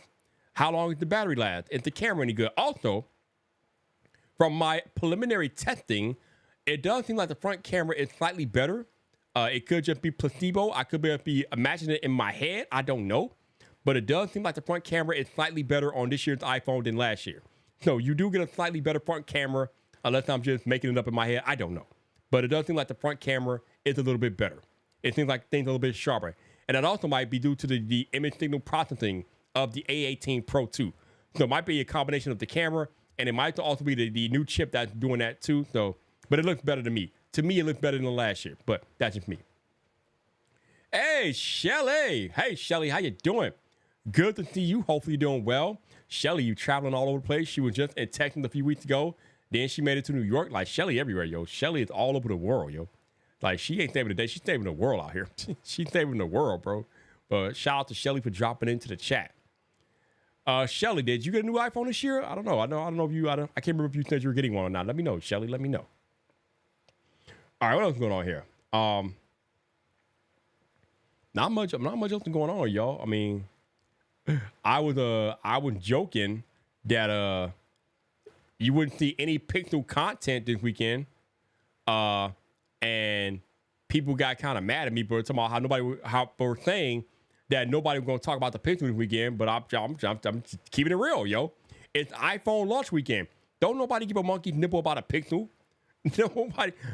How long is the battery last? Is the camera any good? Also, from my preliminary testing, it does seem like the front camera is slightly better. It could just be placebo. I could be imagining it in my head. I don't know. But it does seem like the front camera is slightly better on this year's iPhone than last year. So you do get a slightly better front camera, unless I'm just making it up in my head. I don't know. But it does seem like the front camera is a little bit better. It seems like things are a little bit sharper. And that also might be due to the image signal processing of the A18 Pro 2. So it might be a combination of the camera, and it might also be the new chip that's doing that too. So, but it looks better to me. To me, it looks better than the last year, but that's just me. Hey, Shelly. Hey, Shelly, how you doing? Good to see you. Hopefully you're doing well. Shelly, you traveling all over the place. She was just in Texas a few weeks ago. Then she made it to New York. Like, Shelly everywhere, yo. Shelly is all over the world, yo. Like, she ain't saving the day. She's saving the world out here. She's saving the world, bro. But shout out to Shelly for dropping into the chat. Shelly, did you get a new iPhone this year? I don't know. I don't know if you. I can't remember if you said you were getting one or not. Let me know, Shelly. Let me know. All right, what else is going on here? Not much else going on, y'all. I mean, I was joking that you wouldn't see any Pixel content this weekend. and people got kind of mad at me, but talking about how they were saying that nobody was going to talk about the Pixel this weekend. But I'm keeping it real, yo. It's iPhone launch weekend. Don't nobody give a monkey's nipple about a Pixel.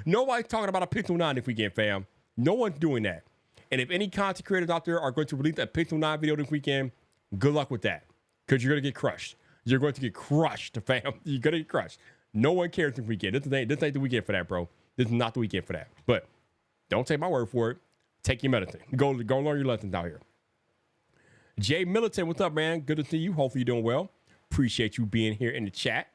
Nobody's talking about a Pixel 9 this weekend, fam. No one's doing that. And if any content creators out there are going to release a Pixel 9 video this weekend, good luck with that. Because you're going to get crushed. You're going to get crushed, fam. You're going to get crushed. No one cares this weekend. This ain't the weekend for that, bro. This is not the weekend for that. But don't take my word for it. Take your medicine. Go learn your lessons out here. Jay Militant, what's up, man? Good to see you. Hopefully you're doing well. Appreciate you being here in the chat.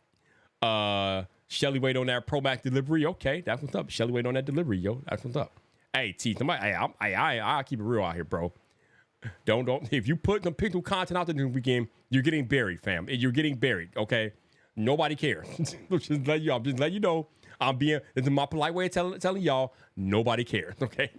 Shelly wait on that Pro Max delivery. Okay, that's what's up. Shelly wait on that delivery, yo. That's what's up. Hey, T, somebody, I keep it real out here, bro. Don't. If you put some Pixel content out there this weekend, you're getting buried, fam. You're getting buried, okay? Nobody cares. Just let you know. This is my polite way of telling y'all, nobody cares, okay?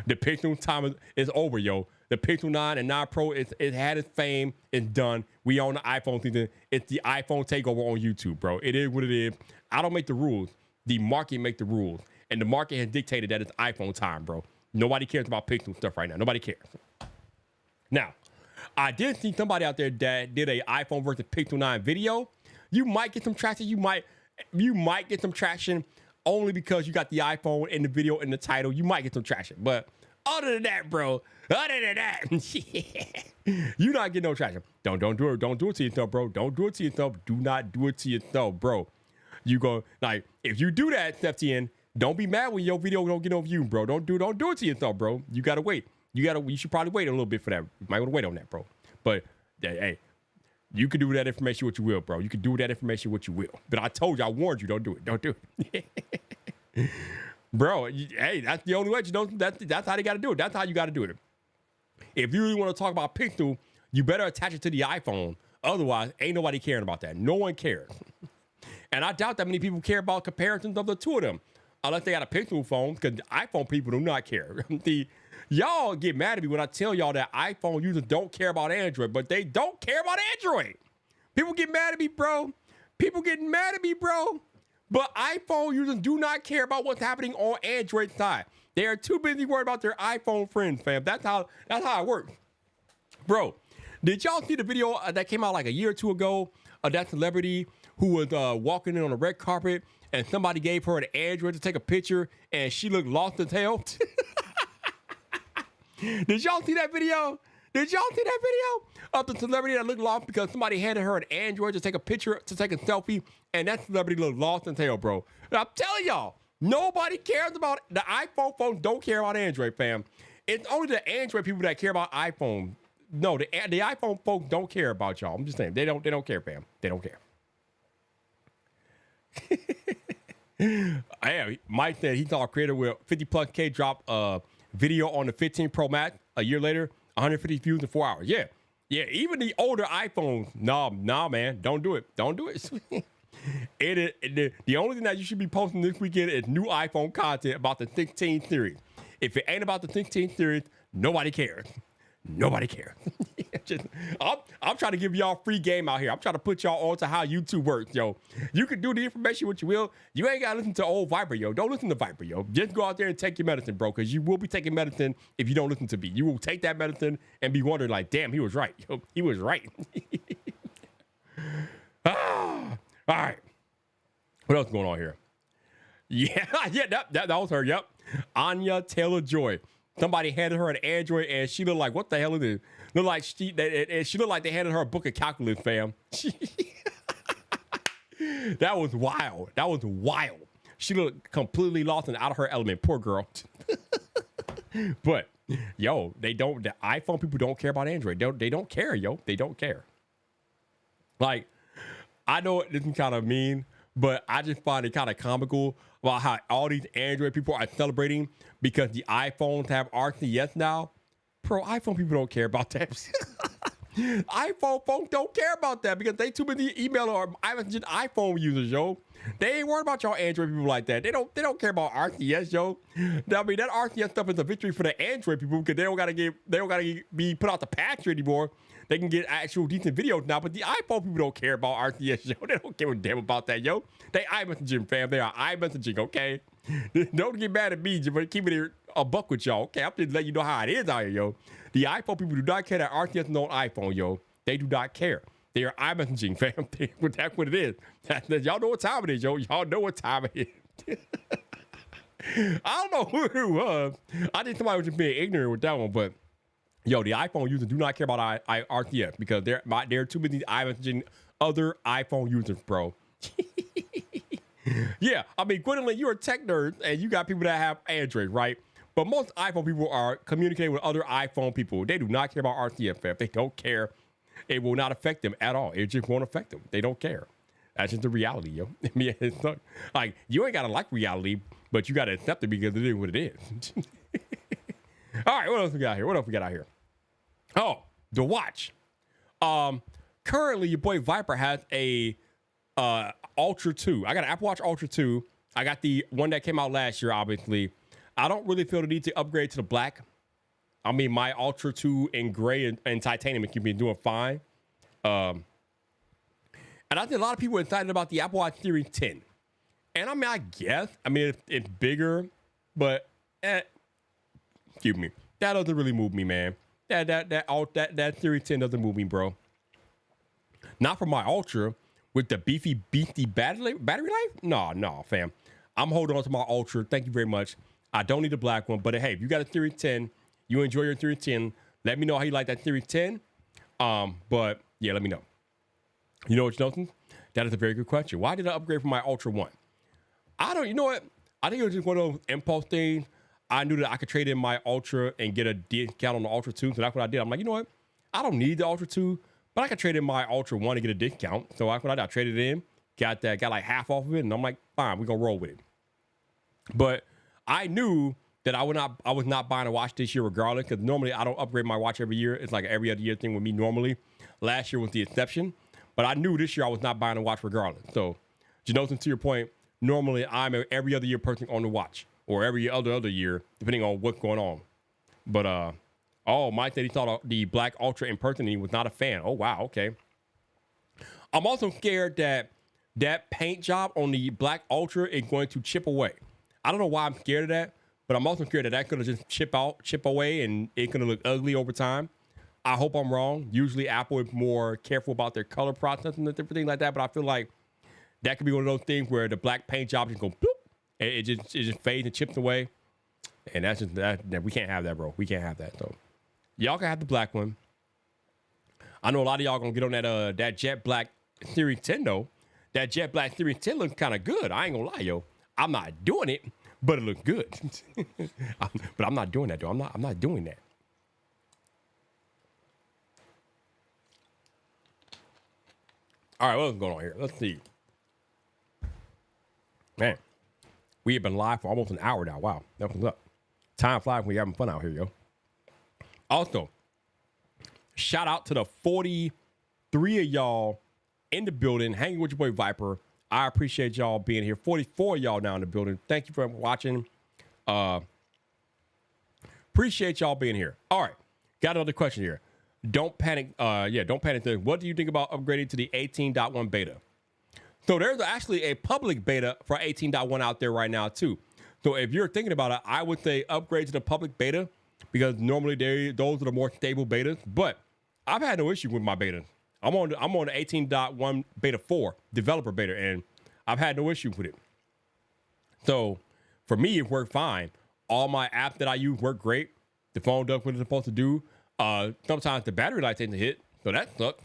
The Pixel time is over, yo. The Pixel 9 and 9 Pro, it had its fame. It's done. We own the iPhone season. It's the iPhone takeover on YouTube, bro. It is what it is. I don't make the rules. The market make the rules. And the market has dictated that it's iPhone time, bro. Nobody cares about Pixel stuff right now. Nobody cares. Now, I did see somebody out there that did a iPhone versus Pixel 9 video. You might get some traction. You might get some traction only because you got the iPhone in the video in the title. You might get some traction. But other than that, bro, you're not getting no traction. Don't do it. Don't do it to yourself, bro. Don't do it to yourself. Do not do it to yourself, bro. You go, like, if you do that, FTN, don't be mad when your video don't get no view, bro. Don't do it to yourself, bro. You gotta wait. You should probably wait a little bit for that. You might want to wait on that, bro. But hey, you can do with that information what you will, bro. You can do with that information what you will. But I told you, I warned you, don't do it. Don't do it. Bro, hey, that's the only way. You know, that's how they got to do it. That's how you got to do it. If you really want to talk about Pixel, you better attach it to the iPhone. Otherwise, ain't nobody caring about that. No one cares. And I doubt that many people care about comparisons of the two of them. Unless they got a Pixel phone, because iPhone people do not care. Y'all get mad at me when I tell y'all that iPhone users don't care about Android, but they don't care about Android. People get mad at me, bro. People getting mad at me, bro. But iPhone users do not care about what's happening on Android side. They are too busy worried about their iPhone friends, fam. That's how it works. Bro, did y'all see the video that came out like a year or two ago of that celebrity who was walking in on a red carpet and somebody gave her an Android to take a picture and she looked lost as hell? Did y'all see that video? Did y'all see that video of the celebrity that looked lost because somebody handed her an Android to take a picture, to take a selfie, and that celebrity looked lost in hell, bro? And I'm telling y'all, nobody cares about the iPhone phones. Don't care about Android, fam. It's only the Android people that care about iPhone. No, the iPhone folks don't care about y'all. I'm just saying, they don't care, fam. They don't care. Mike said he saw a creator with 50+K drop video on the 15 Pro Max a year later, 150 views in 4 hours. Yeah, even the older iPhones, nah, man, don't do it. Don't do it. The only thing that you should be posting this weekend is new iPhone content about the 16 series. If it ain't about the 16 series, nobody cares. Nobody cares. I'm trying to give y'all free game out here. I'm trying to put y'all on to how YouTube works, yo. You can do the information what you will. You ain't got to listen to old Vyyyper, yo. Don't listen to Vyyyper, yo. Just go out there and take your medicine, bro, because you will be taking medicine if you don't listen to me. You will take that medicine and be wondering like, damn, he was right. Yo, he was right. All right. What else going on here? Yeah, that was her. Yep. Anya Taylor-Joy. Somebody handed her an Android and she looked like, what the hell is this? She looked like they handed her a book of calculus, fam. That was wild. That was wild. She looked completely lost and out of her element. Poor girl. But yo, the iPhone people don't care about Android. They don't care, yo. They don't care. Like, I know this is kind of mean, but I just find it kind of comical about how all these Android people are celebrating because the iPhones have RCS now. Bro, iPhone people don't care about that. iPhone folks don't care about that because they too busy email or iPhone users, yo. They ain't worried about y'all Android people like that. They don't care about RCS, yo. I mean, that RCS stuff is a victory for the Android people because they don't gotta be put out the patch anymore. they can get actual decent videos now. But the iPhone people don't care about RTS, yo. They don't give a damn about that, yo. They iMessaging, fam. They are iMessaging, okay? Don't get mad at me, but keep it a buck with y'all, okay? I'm just letting you know how it is out here, yo. The iPhone people do not care that RTS is on iPhone, yo. They do not care. They are iMessaging, fam. That's what it is. Y'all know what time it is, yo. Y'all know what time it is. I don't know who it was. I think somebody was just being ignorant with that one, but yo, the iPhone users do not care about RTS because they're too many iMessaging other iPhone users, bro. Yeah, I mean, Gwendolyn, you're a tech nerd and you got people that have Android, right? But most iPhone people are communicating with other iPhone people. They do not care about RTS, fam. They don't care. It will not affect them at all. It just won't affect them. They don't care. That's just the reality, yo. I mean, it's not like you ain't gotta like reality, but you gotta accept it because it is what it is. All right, what else we got here? What else we got out here? Oh, the watch. Currently, your boy Vyyyper has a Ultra 2. I got an Apple Watch Ultra 2. I got the one that came out last year, obviously. I don't really feel the need to upgrade to the black. I mean, my Ultra 2 in gray and titanium can be doing fine. And I think a lot of people are excited about the Apple Watch Series 10. And I mean, I guess, it's bigger, but excuse me, that doesn't really move me, man. That Series 10 doesn't move me, bro. Not for my Ultra with the beefy battery life. No, fam. I'm holding on to my Ultra. Thank you very much. I don't need the black one, but hey, if you got a Series 10, you enjoy your Series 10, let me know how you like that Series 10. But yeah, let me know. You know what, Nelson? That is a very good question. Why did I upgrade from my Ultra 1? You know what? I think it was just one of those impulse things. I knew that I could trade in my Ultra and get a discount on the Ultra 2. So that's what I did. I'm like, you know what? I don't need the Ultra 2, but I could trade in my Ultra 1 and get a discount. So that's what I did. I traded it in, got like half off of it. And I'm like, fine, we're going to roll with it. But I knew that I was not buying a watch this year regardless, because normally I don't upgrade my watch every year. It's like an every other year thing with me normally. Last year was the exception. But I knew this year I was not buying a watch regardless. So, Janosin, to your point, normally I'm an every other year person on the watch, or every other year, depending on what's going on. But Mike said he saw the Black Ultra in person and he was not a fan. Oh, wow, okay. I'm also scared that paint job on the Black Ultra is going to chip away. I don't know why I'm scared of that, but I'm also scared that that's going to just chip away, and it's going to look ugly over time. I hope I'm wrong. Usually Apple is more careful about their color processing and different things like that, but I feel like that could be one of those things where the black paint job just go bloop, and it just fades and chips away. And that's just that we can't have that, bro. We can't have that. So y'all can have the black one. I know a lot of y'all gonna get on that jet black Series 10 though. That jet black Series 10 looks kind of good. I ain't gonna lie, yo. I'm not doing it, but it looks good. But I'm not doing that though. I'm not doing that. All right, what's going on here? Let's see. Man, we have been live for almost an hour now. Wow, that was up. Time flies when you're having fun out here, yo. Also, shout out to the 43 of y'all in the building, hanging with your boy Vyyyper. I appreciate y'all being here. 44 of y'all now in the building. Thank you for watching. Appreciate y'all being here. All right, got another question here. Don't panic. Don't panic. What do you think about upgrading to the 18.1 beta? So there's actually a public beta for 18.1 out there right now too. So if you're thinking about it, I would say upgrade to the public beta, because normally those are the more stable betas. But I've had no issue with my betas. I'm on the 18.1 beta 4 developer beta, and I've had no issue with it. So for me, it worked fine. All my apps that I use work great. The phone does what it's supposed to do. Sometimes the battery light takes a hit, so that sucks.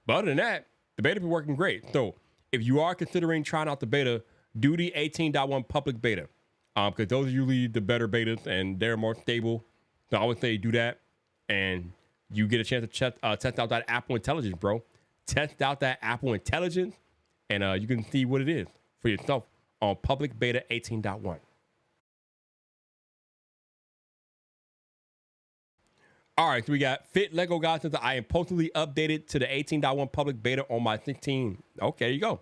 But other than that, the beta been working great. So if you are considering trying out the beta, do the 18.1 public beta, because those are usually the better betas and they're more stable. So I would say do that, and you get a chance to test out that Apple Intelligence, bro. Test out that Apple Intelligence, and you can see what it is for yourself on public beta 18.1. All right, so we got Fit Lego guys. Since I impulsively updated to the 18.1 public beta on my 16. Okay, there you go.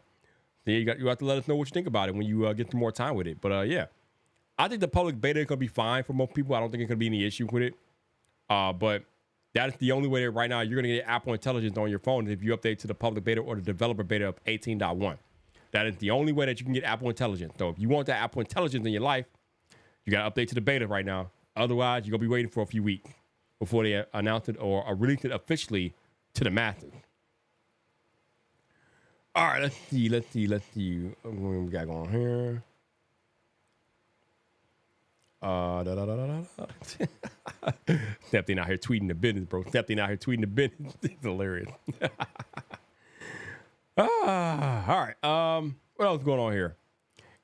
Then you have to let us know what you think about it when you get some more time with it. But yeah, I think the public beta is gonna be fine for most people. I don't think it's gonna be any issue with it. But That is the only way that right now you're going to get Apple Intelligence on your phone if you update to the public beta or the developer beta of 18.1. That is the only way that you can get Apple Intelligence. So if you want that Apple Intelligence in your life, you got to update to the beta right now. Otherwise, you're going to be waiting for a few weeks before they announce it or release it officially to the masses. All right, let's see. What we got going here? Stephen out here tweeting the business, bro. Stephen out here tweeting the business. It's hilarious. All right. What else is going on here?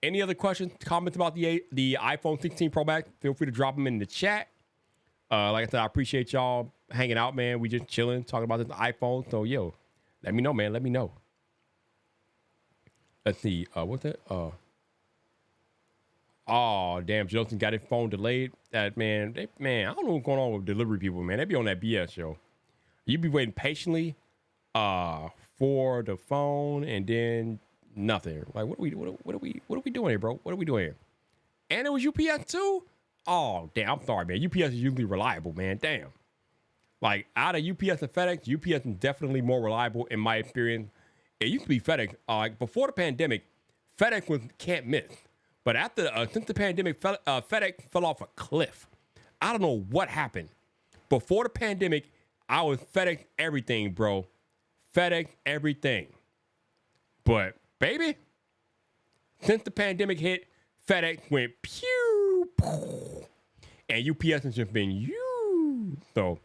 Any other questions, comments about the iPhone 16 Pro Max? Feel free to drop them in the chat. Like I said, I appreciate y'all hanging out, man. We just chilling, talking about this iPhone. So, yo, let me know, man. Let me know. Let's see. What's that? Oh, damn, Justin got his phone delayed. That man, I don't know what's going on with delivery people, man. They be on that BS show. You be waiting patiently for the phone and then nothing. Like, what are we doing here, bro? What are we doing here? And it was UPS too? Oh, damn, I'm sorry, man. UPS is usually reliable, man. Damn. Like, out of UPS and FedEx, UPS is definitely more reliable in my experience. It used to be FedEx. Like, before the pandemic, FedEx was can't miss. But after since the pandemic, FedEx fell off a cliff. I don't know what happened. Before the pandemic, I was FedEx everything, bro. FedEx everything. But, baby, since the pandemic hit, FedEx went pew, pew, and UPS has just been you. So,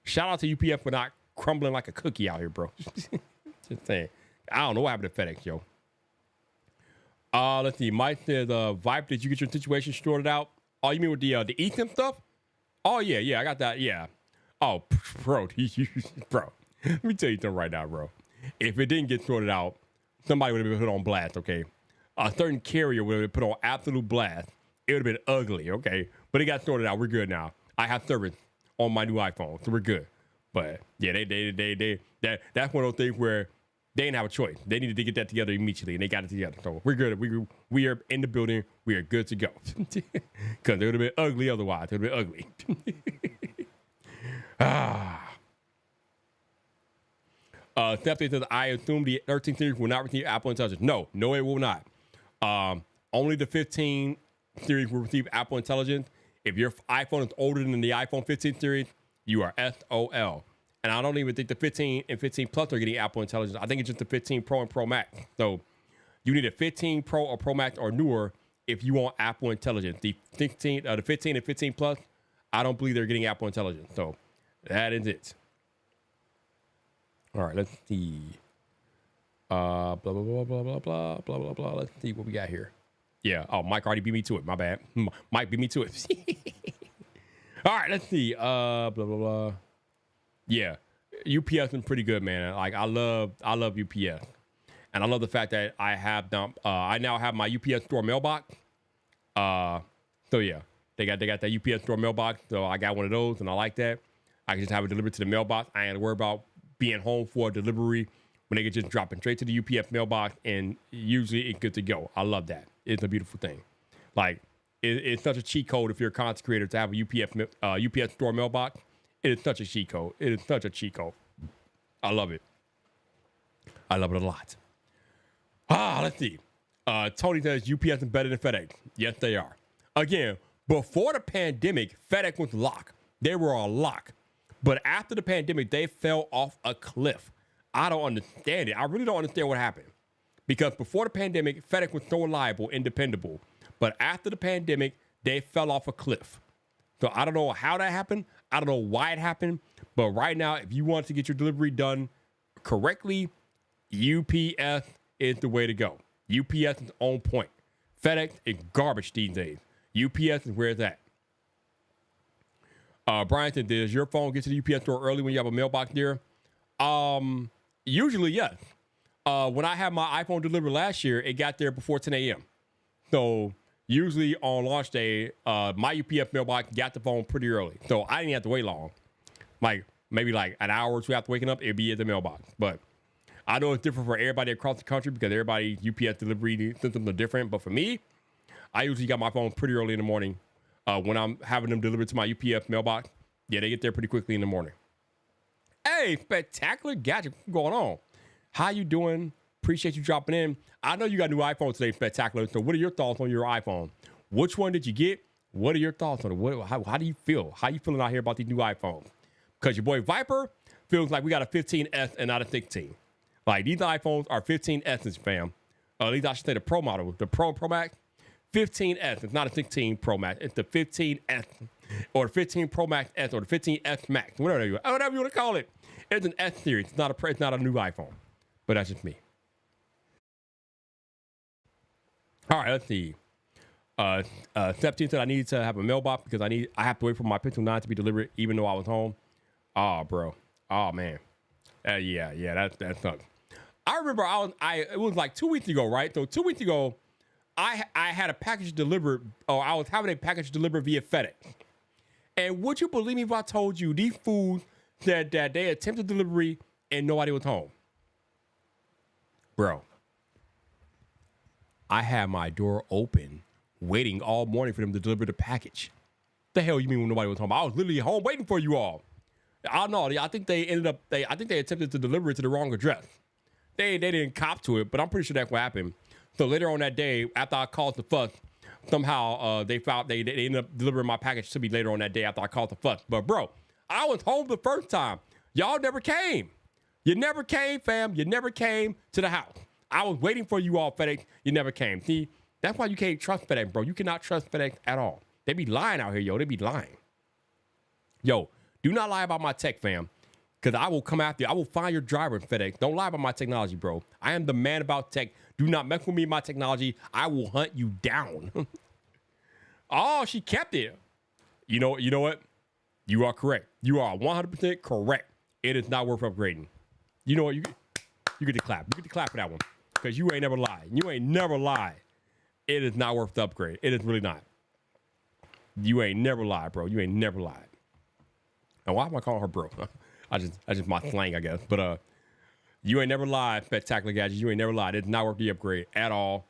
shout out to UPS for not crumbling like a cookie out here, bro. Just saying. I don't know what happened to FedEx, yo. Let's see. Mike says, Vyyyper, did you get your situation sorted out? Oh, you mean with the eSIM stuff? Oh, yeah, I got that, yeah. Oh, bro, bro. Let me tell you something right now, bro. If it didn't get sorted out, somebody would have been put on blast, okay? A certain carrier would have been put on absolute blast. It would have been ugly, okay? But it got sorted out. We're good now. I have service on my new iPhone, so we're good. But, yeah, that's one of those things where they didn't have a choice. They needed to get that together immediately, and they got it together. So we're good. We are in the building. We are good to go. Because it would have been ugly otherwise. It would have been ugly. Stephanie says, I assume the 13 series will not receive Apple Intelligence. No, it will not. Only the 15 series will receive Apple Intelligence. If your iPhone is older than the iPhone 15 series, you are SOL. And I don't even think the 15 and 15 Plus are getting Apple Intelligence. I think it's just the 15 Pro and Pro Max. So you need a 15 Pro or Pro Max or newer if you want Apple Intelligence. The 15 and 15 Plus, I don't believe they're getting Apple Intelligence. So that is it. All right, let's see. Blah, blah, blah, blah, blah, blah, blah, blah, blah. Let's see what we got here. Yeah. Oh, Mike already beat me to it. My bad. Mike beat me to it. All right, let's see. Blah, blah, blah. Yeah, UPS is pretty good, man. Like I love UPS, and I love the fact that I now have my UPS store mailbox. So yeah, they got that UPS store mailbox. So I got one of those, and I like that. I can just have it delivered to the mailbox. I ain't got to worry about being home for a delivery when they can just drop it straight to the UPS mailbox, and usually it's good to go. I love that. It's a beautiful thing. Like it's such a cheat code if you're a content creator to have a UPS store mailbox. It is such a cheat code. It is such a cheat code. I love it. I love it a lot. Let's see. Tony says UPS is better than FedEx. Yes, they are. Again, before the pandemic, FedEx was locked. They were a lock. But after the pandemic, they fell off a cliff. I don't understand it. I really don't understand what happened. Because before the pandemic, FedEx was so reliable and dependable. But after the pandemic, they fell off a cliff. So I don't know how that happened. I don't know why it happened. But right now, if you want to get your delivery done correctly, UPS is the way to go. UPS is on point. FedEx is garbage these days. UPS is where it's at. Brian said, does your phone get to the UPS store early when you have a mailbox there? Usually, yes. When I had my iPhone delivered last year, it got there before 10 a.m. So usually on launch day, my UPS mailbox got the phone pretty early. So I didn't have to wait long. Like maybe like an hour or two after waking up, it'd be at the mailbox. But I know it's different for everybody across the country because everybody's UPS delivery systems are different. But for me, I usually got my phone pretty early in the morning when I'm having them delivered to my UPS mailbox. Yeah, they get there pretty quickly in the morning. Hey, spectacular gadget. What's going on? How you doing? Appreciate you dropping in. I know you got a new iPhone today, spectacular. So what are your thoughts on your iPhone? Which one did you get? What are your thoughts on it? How do you feel? How you feeling out here about these new iPhones? Because your boy Vyyyper feels like we got a 15S and not a 16. Like, these iPhones are 15S's, fam. At least I should say the Pro model. The Pro Max, 15S. It's not a 16 Pro Max. It's the 15S. Or the 15 Pro Max S or the 15S Max. Whatever you want to call it. It's an S series. It's not a new iPhone. But that's just me. All right, let's see. 17 said I need to have a mailbox because I have to wait for my Pixel 9 to be delivered even though I was home. Oh, bro. Oh, man. Yeah, that sucks. I remember it was like 2 weeks ago, right? So 2 weeks ago, I had a package delivered, or I was having a package delivered via FedEx. And would you believe me if I told you these fools said that they attempted delivery and nobody was home? Bro, I had my door open, waiting all morning for them to deliver the package. The hell you mean when nobody was home? I was literally home waiting for you all. I don't know. I think they attempted to deliver it to the wrong address. They didn't cop to it, but I'm pretty sure that's what happened. So later on that day, after I called the fuss, somehow they ended up delivering my package to me later on that day after I called the fuss. But bro, I was home the first time. Y'all never came. You never came, fam. You never came to the house. I was waiting for you all, FedEx. You never came. See, that's why you can't trust FedEx, bro. You cannot trust FedEx at all. They be lying out here, yo. They be lying. Yo, do not lie about my tech, fam. Because I will come after you. I will find your driver, FedEx. Don't lie about my technology, bro. I am the man about tech. Do not mess with me and my technology. I will hunt you down. Oh, she kept it. You know what? You are correct. You are 100% correct. It is not worth upgrading. You know what? You get to clap. You get to clap for that one. Because you ain't never lied. You ain't never lied. It is not worth the upgrade. It is really not. You ain't never lied, bro. You ain't never lied. And why am I calling her bro? I just my slang, I guess. But you ain't never lied, spectacular gadget. You ain't never lied. It's not worth the upgrade at all.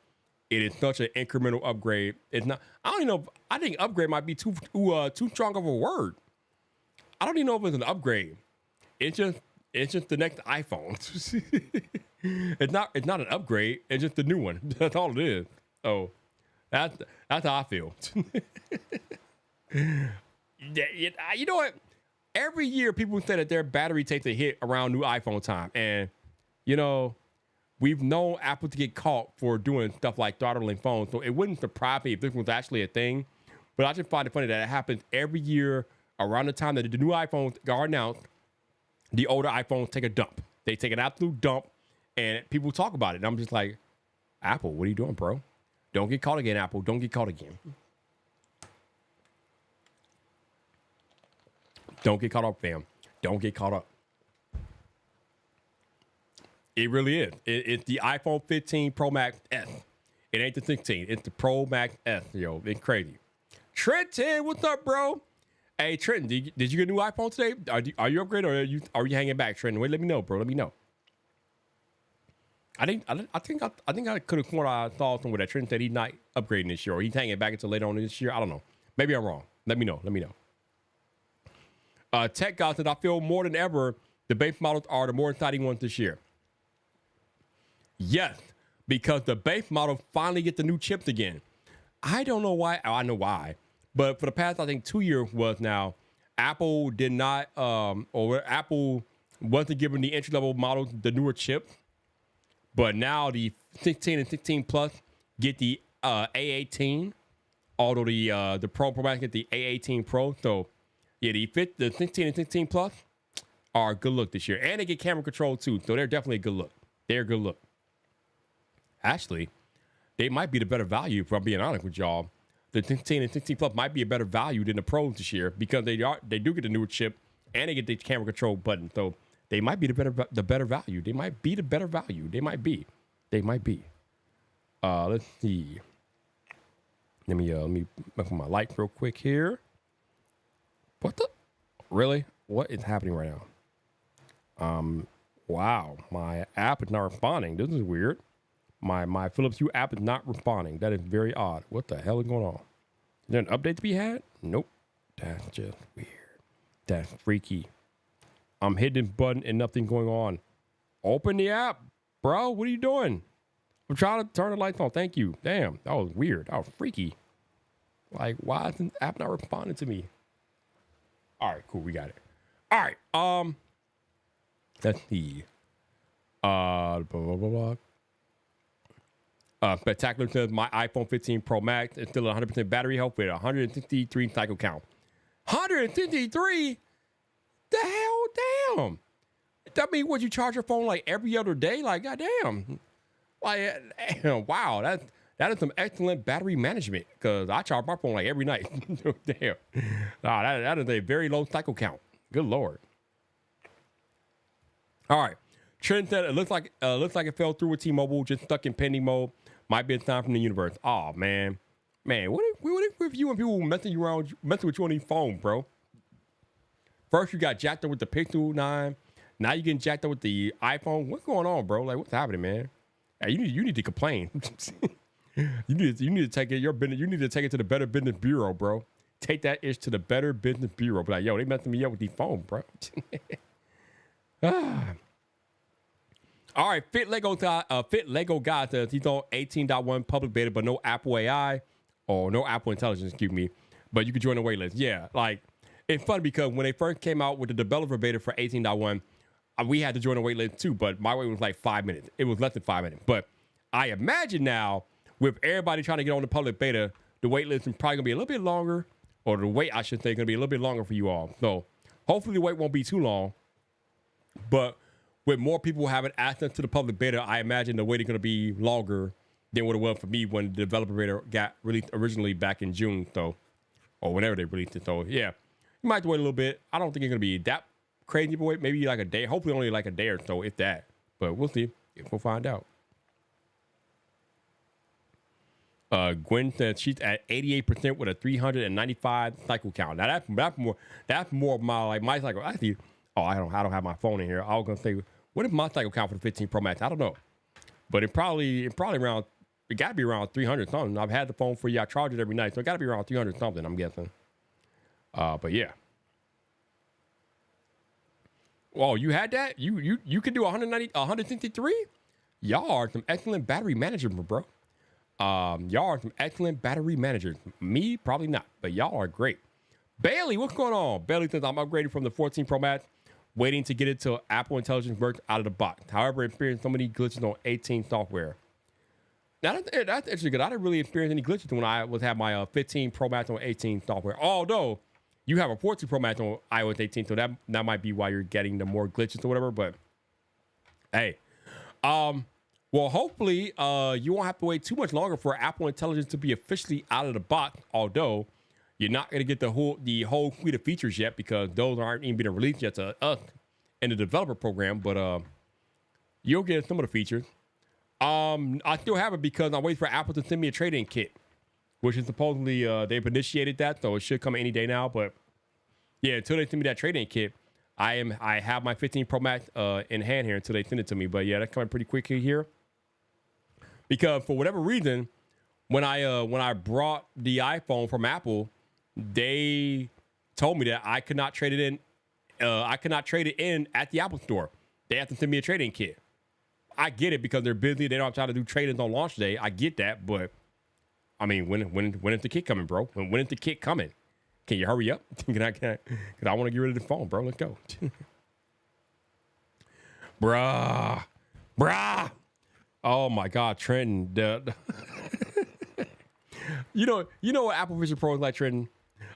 It is such an incremental upgrade. It's not. I don't even know. I think upgrade might be too strong of a word. I don't even know if it's an upgrade. It's just the next iPhone. It's not an upgrade. It's just the new one. That's all it is. Oh, that's how I feel. You know what? Every year people say that their battery takes a hit around new iPhone time. And, we've known Apple to get caught for doing stuff like throttling phones. So it wouldn't surprise me if this was actually a thing. But I just find it funny that it happens every year around the time that the new iPhones are announced. The older iPhones take a dump. They take an absolute dump and people talk about it. And I'm just like, Apple, what are you doing, bro? Don't get caught again, Apple. Don't get caught again. Don't get caught up, fam. Don't get caught up. It really is. It's the iPhone 15 Pro Max S. It ain't the 16. It's the Pro Max S, yo. It's crazy. Trenton, what's up, bro? Hey, Trenton, did you get a new iPhone today? Are you upgraded or are you hanging back, Trenton? Wait, let me know, bro. Let me know. I think I could have sworn I saw somewhere that Trenton said he's not upgrading this year or he's hanging back until later on this year. I don't know. Maybe I'm wrong. Let me know. Tech God said, I feel more than ever the base models are the more exciting ones this year. Yes, because the base model finally get the new chips again. I don't know why. I know why. But for the past, I think 2 years was now, Apple did not, or Apple wasn't giving the entry-level models the newer chips. But now the 16 and 16 Plus get the A18, although the Pro Max get the A18 Pro. So, yeah, the 16 and 16 Plus are a good look this year. And they get camera control, too. So they're definitely a good look. They're a good look. Actually, they might be the better value, if I'm being honest with y'all. The 16 and 16 Plus might be a better value than the Pros this year because they do get the newer chip and they get the camera control button. So they might be the better value. They might be the better value. They might be. Let's see. Let me make my light real quick here. What the? Really? What is happening right now? Wow. My app is not responding. This is weird. My Philips Hue app is not responding. That is very odd. What the hell is going on? Is there an update to be had? Nope. That's just weird. That's freaky. I'm hitting this button and nothing going on. Open the app, bro. What are you doing? I'm trying to turn the lights on. Thank you. Damn, that was weird. That was freaky. Like, why is the app not responding to me? All right, cool. We got it. All right. Let's see. Blah, blah, blah, blah. Spectacular says my iPhone 15 Pro Max is still 100% battery health with 163 cycle count. 163? The hell? Damn. That mean, would you charge your phone like every other day? Like, goddamn. Like, wow. That is some excellent battery management because I charge my phone like every night. Damn. Nah, that is a very low cycle count. Good Lord. All right. Trent said it looks like it fell through with T-Mobile, just stuck in pending mode. Might be a sign from the universe. Oh man, what if you and people messing with you on these phones, bro? First you got jacked up with the Pixel 9. Now you getting jacked up with the iPhone. What's going on, bro? Like what's happening, man? Hey, you need to complain. you need to take it. You need to take it to the Better Business Bureau, bro. Take that ish to the Better Business Bureau. Be like, yo, they messing me up with these phones, bro. All right, Fit Lego guy says he's on 18.1 public beta, but no Apple AI or no Apple Intelligence, excuse me. But you can join the waitlist. Yeah, like it's funny because when they first came out with the developer beta for 18.1, we had to join the waitlist too. But my wait was like 5 minutes. It was less than 5 minutes. But I imagine now with everybody trying to get on the public beta, the waitlist is probably gonna be a little bit longer, or the wait I should say gonna be a little bit longer for you all. So hopefully the wait won't be too long. But with more people having access to the public beta, I imagine the wait is going to be longer than what it was for me when the developer beta got released originally back in June, so, or whenever they released it. So, yeah, you might have to wait a little bit. I don't think it's going to be that crazy of a wait. Maybe like a day. Hopefully only like a day or so, if that. But we'll see. We'll find out. Gwen says she's at 88% with a 395 cycle count. Now that's more of my cycle. Actually, I don't have my phone in here. I was gonna say, what is my cycle count for the 15 Pro Max? I don't know, but it got to be around 300 something. I've had the phone for I charge it every night, so it got to be around 300 something. I'm guessing. But yeah. Oh, you had that? You could do 163? Y'all are some excellent battery managers, bro. Y'all are some excellent battery managers. Me, probably not, but y'all are great. Bailey, what's going on? Bailey says I'm upgrading from the 14 Pro Max, waiting to get it till Apple Intelligence works out of the box. However, I experienced so many glitches on 18 software. Now, that's actually good. I didn't really experience any glitches when I had my 15 Pro Max on 18 software. Although, you have a 14 Pro Max on iOS 18, so that might be why you're getting the more glitches or whatever. But, hey. Well, hopefully, you won't have to wait too much longer for Apple Intelligence to be officially out of the box, although you're not going to get the whole suite of features yet because those aren't even being released yet to us in the developer program, but you'll get some of the features. I still have it because I'm waiting for Apple to send me a trade-in kit, which is supposedly they've initiated that, so it should come any day now. But yeah, until they send me that trade-in kit, I have my 15 Pro Max in hand here until they send it to me. But yeah, that's coming pretty quickly here because for whatever reason, when I brought the iPhone from Apple, they told me that I could not trade it in. I could not trade it in at the Apple Store. They have to send me a trade-in kit. I get it because they're busy. They don't have time to do trade-ins on launch day. I get that, but I mean, when is the kit coming, bro? When is the kit coming? Can you hurry up? Can I? Because I want to get rid of the phone, bro. Let's go, bruh. Oh my God, Trenton. You know what Apple Vision Pro is like, Trenton.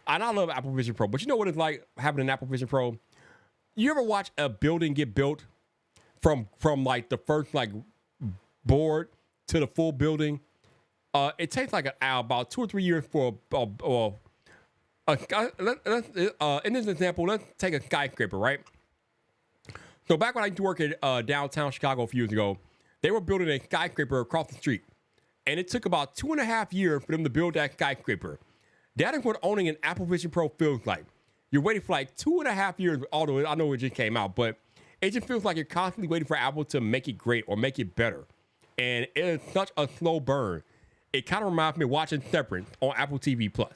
And I love Apple Vision Pro, but you know what it's like having an Apple Vision Pro? You ever watch a building get built from like the first like board to the full building? It takes like about 2 or 3 years for in this example, let's take a skyscraper, right? So back when I used to work at downtown Chicago a few years ago, they were building a skyscraper across the street. And it took about 2.5 years for them to build that skyscraper. That is what owning an Apple Vision Pro feels like. You're waiting for like 2.5 years, although I know it just came out, but it just feels like you're constantly waiting for Apple to make it great or make it better. And it is such a slow burn. It kind of reminds me of watching Severance on Apple TV Plus.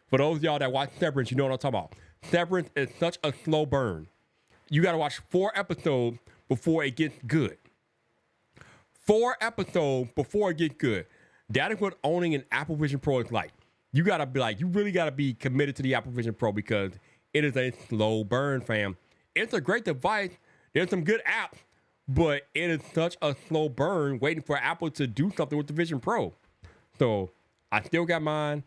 For those of y'all that watch Severance, you know what I'm talking about. Severance is such a slow burn. You got to watch 4 episodes before it gets good. 4 episodes before it gets good. That is what owning an Apple Vision Pro is like. You got to be like, you really got to be committed to the Apple Vision Pro because it is a slow burn, fam. It's a great device. There's some good apps, but it is such a slow burn waiting for Apple to do something with the Vision Pro. So I still got mine,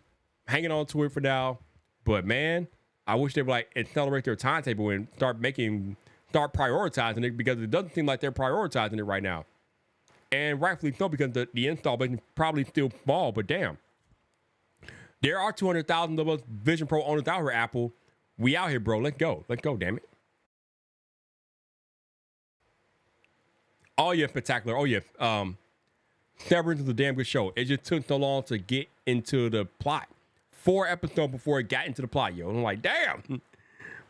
hanging on to it for now. But man, I wish they would like accelerate their timetable and start prioritizing it because it doesn't seem like they're prioritizing it right now. And rightfully so because the install base is probably still small, but damn. There are 200,000 of us Vision Pro owners out here, Apple. We out here, bro. Let's go. Let's go, damn it. Oh, yeah, spectacular. Oh, yeah. Severance is a damn good show. It just took so long to get into the plot. 4 episodes before it got into the plot, yo. I'm like, damn.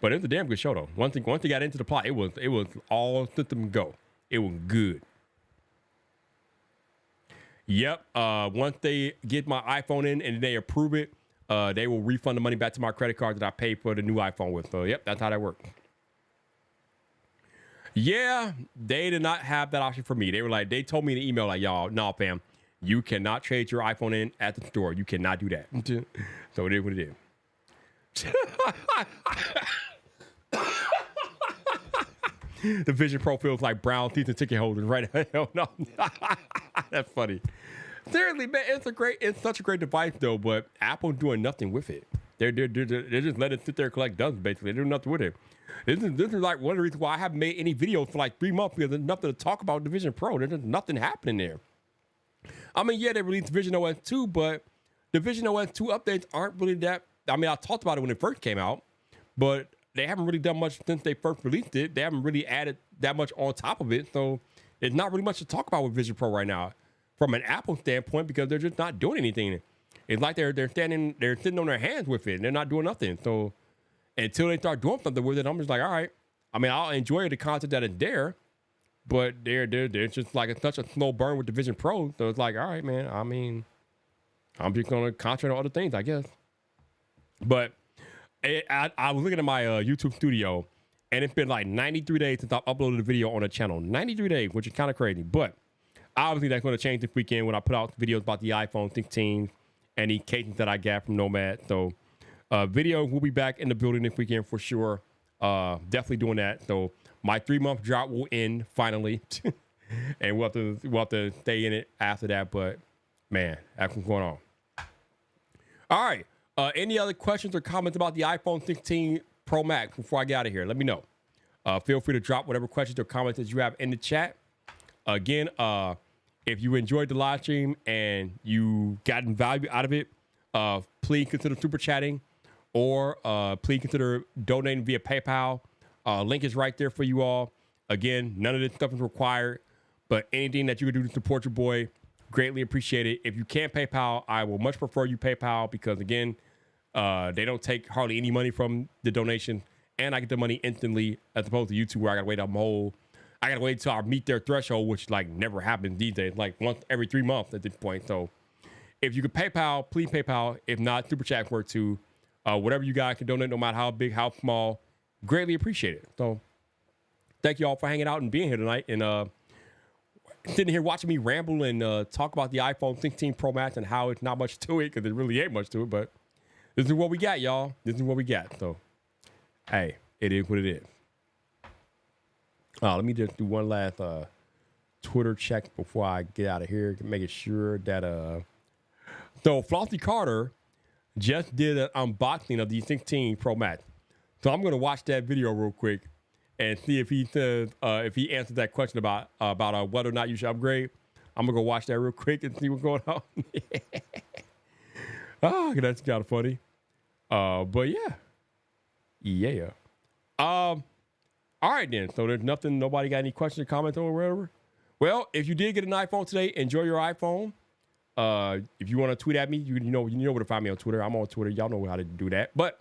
But it's a damn good show, though. Once it got into the plot, it was all system go. It was good. Yep. Once they get my iPhone in and they approve it, they will refund the money back to my credit card that I paid for the new iPhone with. So, yep, that's how that works. Yeah, they did not have that option for me. They were like, they told me in the email, like, y'all, nah, fam, you cannot trade your iPhone in at the store. You cannot do that. So it is what it is. The Vision Pro feels like brown season ticket holders, right? Hell no. That's funny. Seriously, man, it's such a great device though, but Apple doing nothing with it. They're just letting it sit there and collect dust, basically. They're doing nothing with it. This is like one of the reasons why I haven't made any videos for like 3 months because there's nothing to talk about with the Vision Pro. There's just nothing happening there. I mean, yeah, they released Vision OS 2, but the Vision OS 2 updates aren't really that. I mean, I talked about it when it first came out, but they haven't really done much since they first released it. They haven't really added that much on top of it. So there's not really much to talk about with Vision Pro right now from an Apple standpoint because they're just not doing anything. It's like they're sitting on their hands with it and they're not doing nothing. So until they start doing something with it, I'm just like, all right. I mean, I'll enjoy the content that is there, but they're just like such a slow burn with the Vision Pro. So it's like, all right, man. I mean, I'm just gonna concentrate on other things, I guess. But I was looking at my YouTube studio, and it's been like 93 days since I've uploaded a video on the channel. 93 days, which is kind of crazy. But obviously, that's going to change this weekend when I put out videos about the iPhone 16 and the cases that I got from Nomad. So video will be back in the building this weekend for sure. Definitely doing that. So my 3-month drought will end finally, and we'll have to stay in it after that. But man, that's what's going on. All right. Any other questions or comments about the iPhone 16 Pro Max before I get out of here? Let me know. Feel free to drop whatever questions or comments that you have in the chat. Again, if you enjoyed the live stream and you gotten value out of it, please consider super chatting or please consider donating via PayPal. Link is right there for you all. Again, none of this stuff is required, but anything that you can do to support your boy, greatly appreciate it. If you can't PayPal, I will much prefer you PayPal because again, they don't take hardly any money from the donation, and I get the money instantly as opposed to YouTube where I gotta wait I gotta wait until I meet their threshold, which like never happens these days, like once every 3 months at this point. So if you could PayPal, please PayPal. If not, super chat work too. Whatever you guys can donate, no matter how big, how small, greatly appreciate it. So thank you all for hanging out and being here tonight and sitting here watching me ramble and talk about the iPhone 16 Pro Max and how it's not much to it because there really ain't much to it, but this is what we got, y'all. This is what we got. So, hey, it is what it is. Let me just do one last Twitter check before I get out of here, making sure that so Flossie Carter just did an unboxing of the 16 Pro Max. So I'm gonna watch that video real quick and see if he says if he answers that question about whether or not you should upgrade. I'm gonna go watch that real quick and see what's going on. Oh, that's kind of funny. But yeah. All right then. So there's nothing. Nobody got any questions or comments or whatever. Well, if you did get an iPhone today, enjoy your iPhone. If you want to tweet at me, you know where to find me on Twitter. I'm on Twitter. Y'all know how to do that. But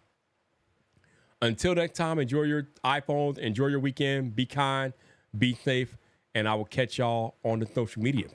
until next time, enjoy your iPhones. Enjoy your weekend. Be kind. Be safe. And I will catch y'all on the social media.